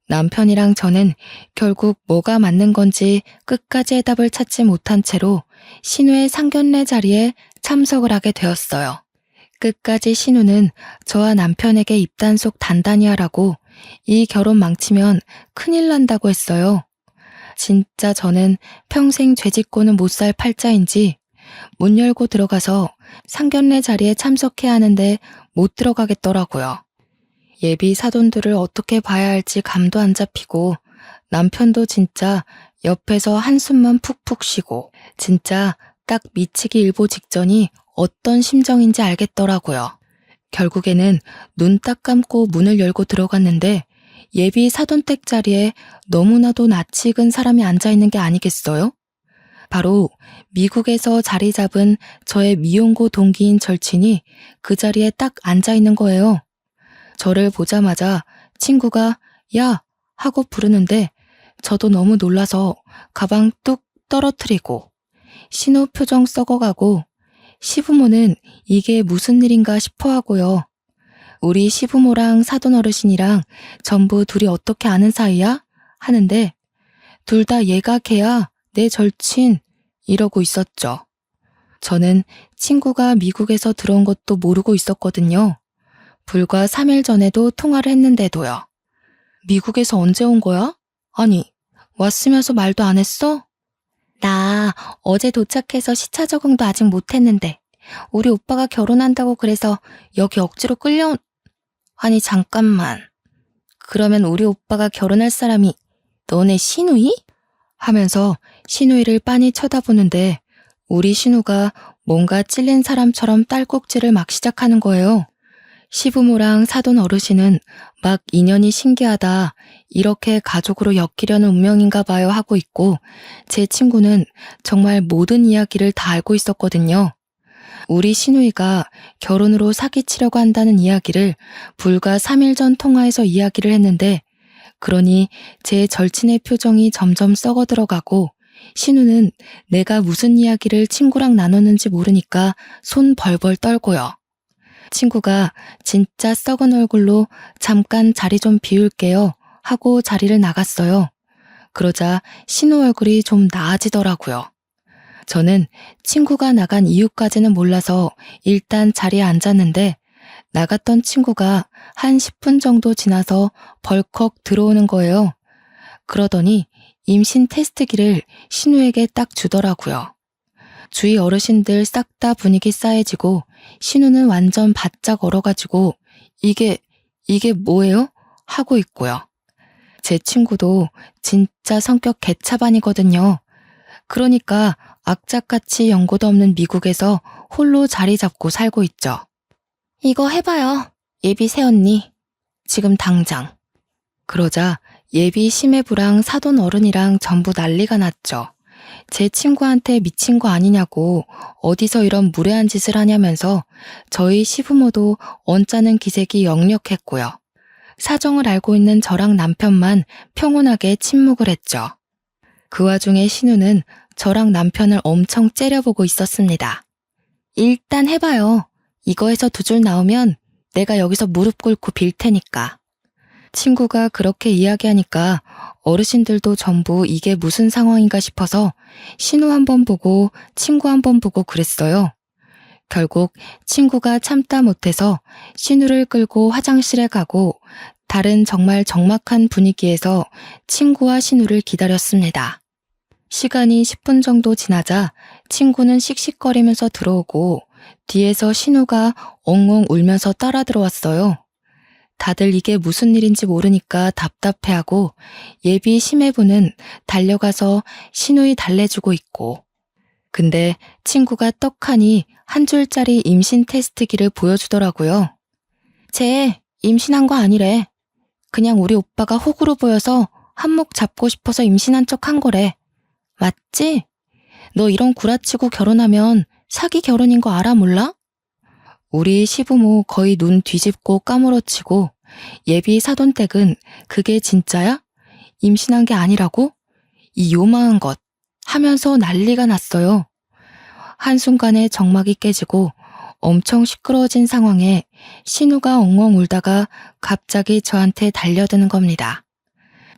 남편이랑 저는 결국 뭐가 맞는 건지 끝까지 해답을 찾지 못한 채로 신우의 상견례 자리에 참석을 하게 되었어요. 끝까지 신우는 저와 남편에게 입단속 단단히 하라고 이 결혼 망치면 큰일 난다고 했어요. 진짜 저는 평생 죄짓고는 못 살 팔자인지 문 열고 들어가서 상견례 자리에 참석해야 하는데 못 들어가겠더라고요. 예비 사돈들을 어떻게 봐야 할지 감도 안 잡히고 남편도 진짜 옆에서 한숨만 푹푹 쉬고 진짜 딱 미치기 일보 직전이 어떤 심정인지 알겠더라고요. 결국에는 눈 딱 감고 문을 열고 들어갔는데 예비 사돈댁 자리에 너무나도 낯이 익은 사람이 앉아있는 게 아니겠어요? 바로 미국에서 자리 잡은 저의 미용고 동기인 절친이 그 자리에 딱 앉아있는 거예요. 저를 보자마자 친구가 야! 하고 부르는데 저도 너무 놀라서 가방 뚝 떨어뜨리고 신우 표정 썩어가고 시부모는 이게 무슨 일인가 싶어 하고요. 우리 시부모랑 사돈 어르신이랑 전부 둘이 어떻게 아는 사이야? 하는데 둘 다 얘가 걔야, 내 절친 이러고 있었죠. 저는 친구가 미국에서 들어온 것도 모르고 있었거든요. 불과 3일 전에도 통화를 했는데도요. 미국에서 언제 온 거야? 아니, 왔으면서 말도 안 했어? 나 어제 도착해서 시차 적응도 아직 못했는데 우리 오빠가 결혼한다고 그래서 여기 억지로 끌려온... 아니 잠깐만. 그러면 우리 오빠가 결혼할 사람이 너네 신우이? 하면서 신우이를 빤히 쳐다보는데 우리 신우가 뭔가 찔린 사람처럼 딸꾹질을 막 시작하는 거예요. 시부모랑 사돈 어르신은 막 인연이 신기하다, 이렇게 가족으로 엮이려는 운명인가 봐요 하고 있고 제 친구는 정말 모든 이야기를 다 알고 있었거든요. 우리 신우이가 결혼으로 사기치려고 한다는 이야기를 불과 3일 전 통화에서 이야기를 했는데 그러니 제 절친의 표정이 점점 썩어 들어가고 신우는 내가 무슨 이야기를 친구랑 나눴는지 모르니까 손 벌벌 떨고요. 친구가 진짜 썩은 얼굴로 잠깐 자리 좀 비울게요 하고 자리를 나갔어요. 그러자 신우 얼굴이 좀 나아지더라고요. 저는 친구가 나간 이유까지는 몰라서 일단 자리에 앉았는데 나갔던 친구가 한 10분 정도 지나서 벌컥 들어오는 거예요. 그러더니 임신 테스트기를 신우에게 딱 주더라고요. 주위 어르신들 싹 다 분위기 싸해지고 신우는 완전 바짝 얼어가지고 이게 뭐예요? 하고 있고요. 제 친구도 진짜 성격 개차반이거든요. 그러니까 악착같이 연고도 없는 미국에서 홀로 자리 잡고 살고 있죠. 이거 해봐요. 예비 새언니. 지금 당장. 그러자 예비 시매부랑 사돈 어른이랑 전부 난리가 났죠. 제 친구한테 미친 거 아니냐고 어디서 이런 무례한 짓을 하냐면서 저희 시부모도 언짢은 기색이 역력했고요. 사정을 알고 있는 저랑 남편만 평온하게 침묵을 했죠. 그 와중에 신우는 저랑 남편을 엄청 째려보고 있었습니다. 일단 해봐요. 이거에서 두 줄 나오면 내가 여기서 무릎 꿇고 빌 테니까. 친구가 그렇게 이야기하니까 어르신들도 전부 이게 무슨 상황인가 싶어서 신우 한 번 보고 친구 한 번 보고 그랬어요. 결국 친구가 참다 못해서 신우를 끌고 화장실에 가고 다른 정말 적막한 분위기에서 친구와 신우를 기다렸습니다. 시간이 10분 정도 지나자 친구는 씩씩거리면서 들어오고 뒤에서 신우가 엉엉 울면서 따라 들어왔어요. 다들 이게 무슨 일인지 모르니까 답답해하고 예비 시매부는 달려가서 신우이 달래주고 있고 근데 친구가 떡하니 한 줄짜리 임신 테스트기를 보여주더라고요. 쟤 임신한 거 아니래. 그냥 우리 오빠가 호구로 보여서 한몫 잡고 싶어서 임신한 척 한 거래. 맞지? 너 이런 구라치고 결혼하면 사기 결혼인 거 알아 몰라? 우리 시부모 거의 눈 뒤집고 까무러치고 예비 사돈댁은 그게 진짜야? 임신한 게 아니라고? 이 요망한 것 하면서 난리가 났어요. 한순간에 정막이 깨지고 엄청 시끄러워진 상황에 신우가 엉엉 울다가 갑자기 저한테 달려드는 겁니다.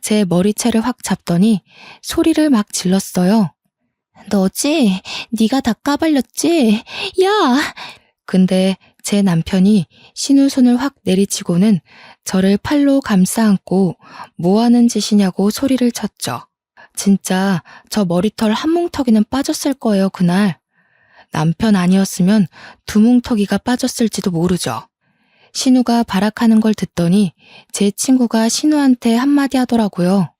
제 머리채를 확 잡더니 소리를 막 질렀어요. 너지? 네가 다 까발렸지? 야! 근데 제 남편이 신우 손을 확 내리치고는 저를 팔로 감싸 안고 뭐 하는 짓이냐고 소리를 쳤죠. 진짜 저 머리털 한 뭉텅이는 빠졌을 거예요, 그날. 남편 아니었으면 두 뭉텅이가 빠졌을지도 모르죠. 신우가 발악하는 걸 듣더니 제 친구가 신우한테 한마디 하더라고요.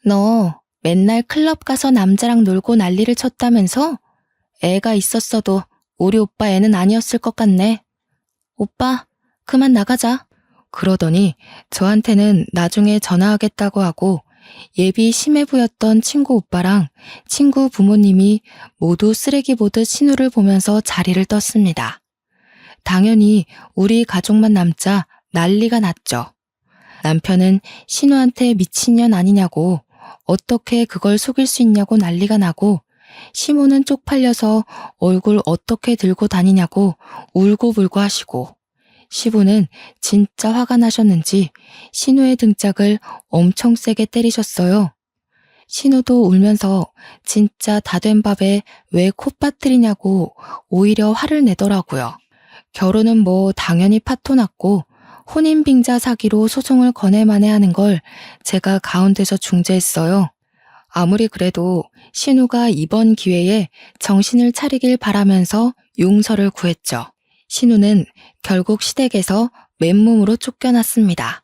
너 맨날 클럽 가서 남자랑 놀고 난리를 쳤다면서? 애가 있었어도 우리 오빠 애는 아니었을 것 같네. 오빠, 그만 나가자. 그러더니 저한테는 나중에 전화하겠다고 하고 예비 심해부였던 친구 오빠랑 친구 부모님이 모두 쓰레기 보듯 신우를 보면서 자리를 떴습니다. 당연히 우리 가족만 남자 난리가 났죠. 남편은 신우한테 미친년 아니냐고 어떻게 그걸 속일 수 있냐고 난리가 나고 시모는 쪽팔려서 얼굴 어떻게 들고 다니냐고 울고불고 하시고 시부는 진짜 화가 나셨는지 신우의 등짝을 엄청 세게 때리셨어요. 신우도 울면서 진짜 다 된 밥에 왜 콧바뜨리냐고 오히려 화를 내더라고요. 결혼은 뭐 당연히 파토 났고 혼인빙자 사기로 소송을 거낼만해 하는 걸 제가 가운데서 중재했어요. 아무리 그래도 신우가 이번 기회에 정신을 차리길 바라면서 용서를 구했죠. 신우는 결국 시댁에서 맨몸으로 쫓겨났습니다.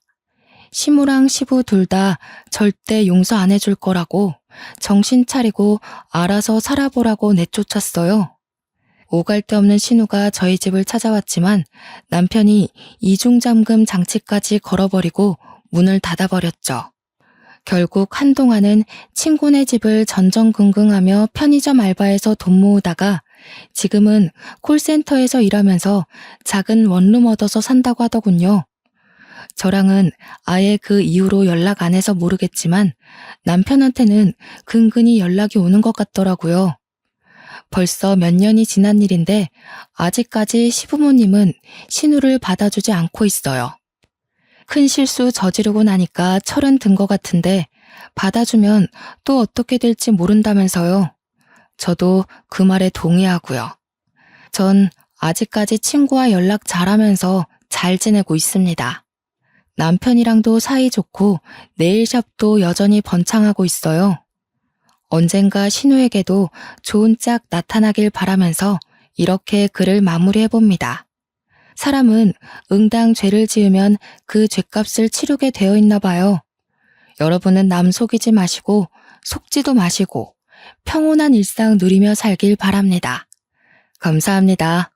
시모랑 시부 둘 다 절대 용서 안 해줄 거라고 정신 차리고 알아서 살아보라고 내쫓았어요. 오갈 데 없는 신우가 저희 집을 찾아왔지만 남편이 이중잠금 장치까지 걸어버리고 문을 닫아버렸죠. 결국 한동안은 친구네 집을 전전긍긍하며 편의점 알바에서 돈 모으다가 지금은 콜센터에서 일하면서 작은 원룸 얻어서 산다고 하더군요. 저랑은 아예 그 이후로 연락 안 해서 모르겠지만 남편한테는 근근히 연락이 오는 것 같더라고요. 벌써 몇 년이 지난 일인데 아직까지 시부모님은 신우를 받아주지 않고 있어요. 큰 실수 저지르고 나니까 철은 든 것 같은데 받아주면 또 어떻게 될지 모른다면서요. 저도 그 말에 동의하고요. 전 아직까지 친구와 연락 잘하면서 잘 지내고 있습니다. 남편이랑도 사이좋고 네일샵도 여전히 번창하고 있어요. 언젠가 신우에게도 좋은 짝 나타나길 바라면서 이렇게 글을 마무리해봅니다. 사람은 응당 죄를 지으면 그 죄값을 치르게 되어 있나 봐요. 여러분은 남 속이지 마시고 속지도 마시고 평온한 일상 누리며 살길 바랍니다. 감사합니다.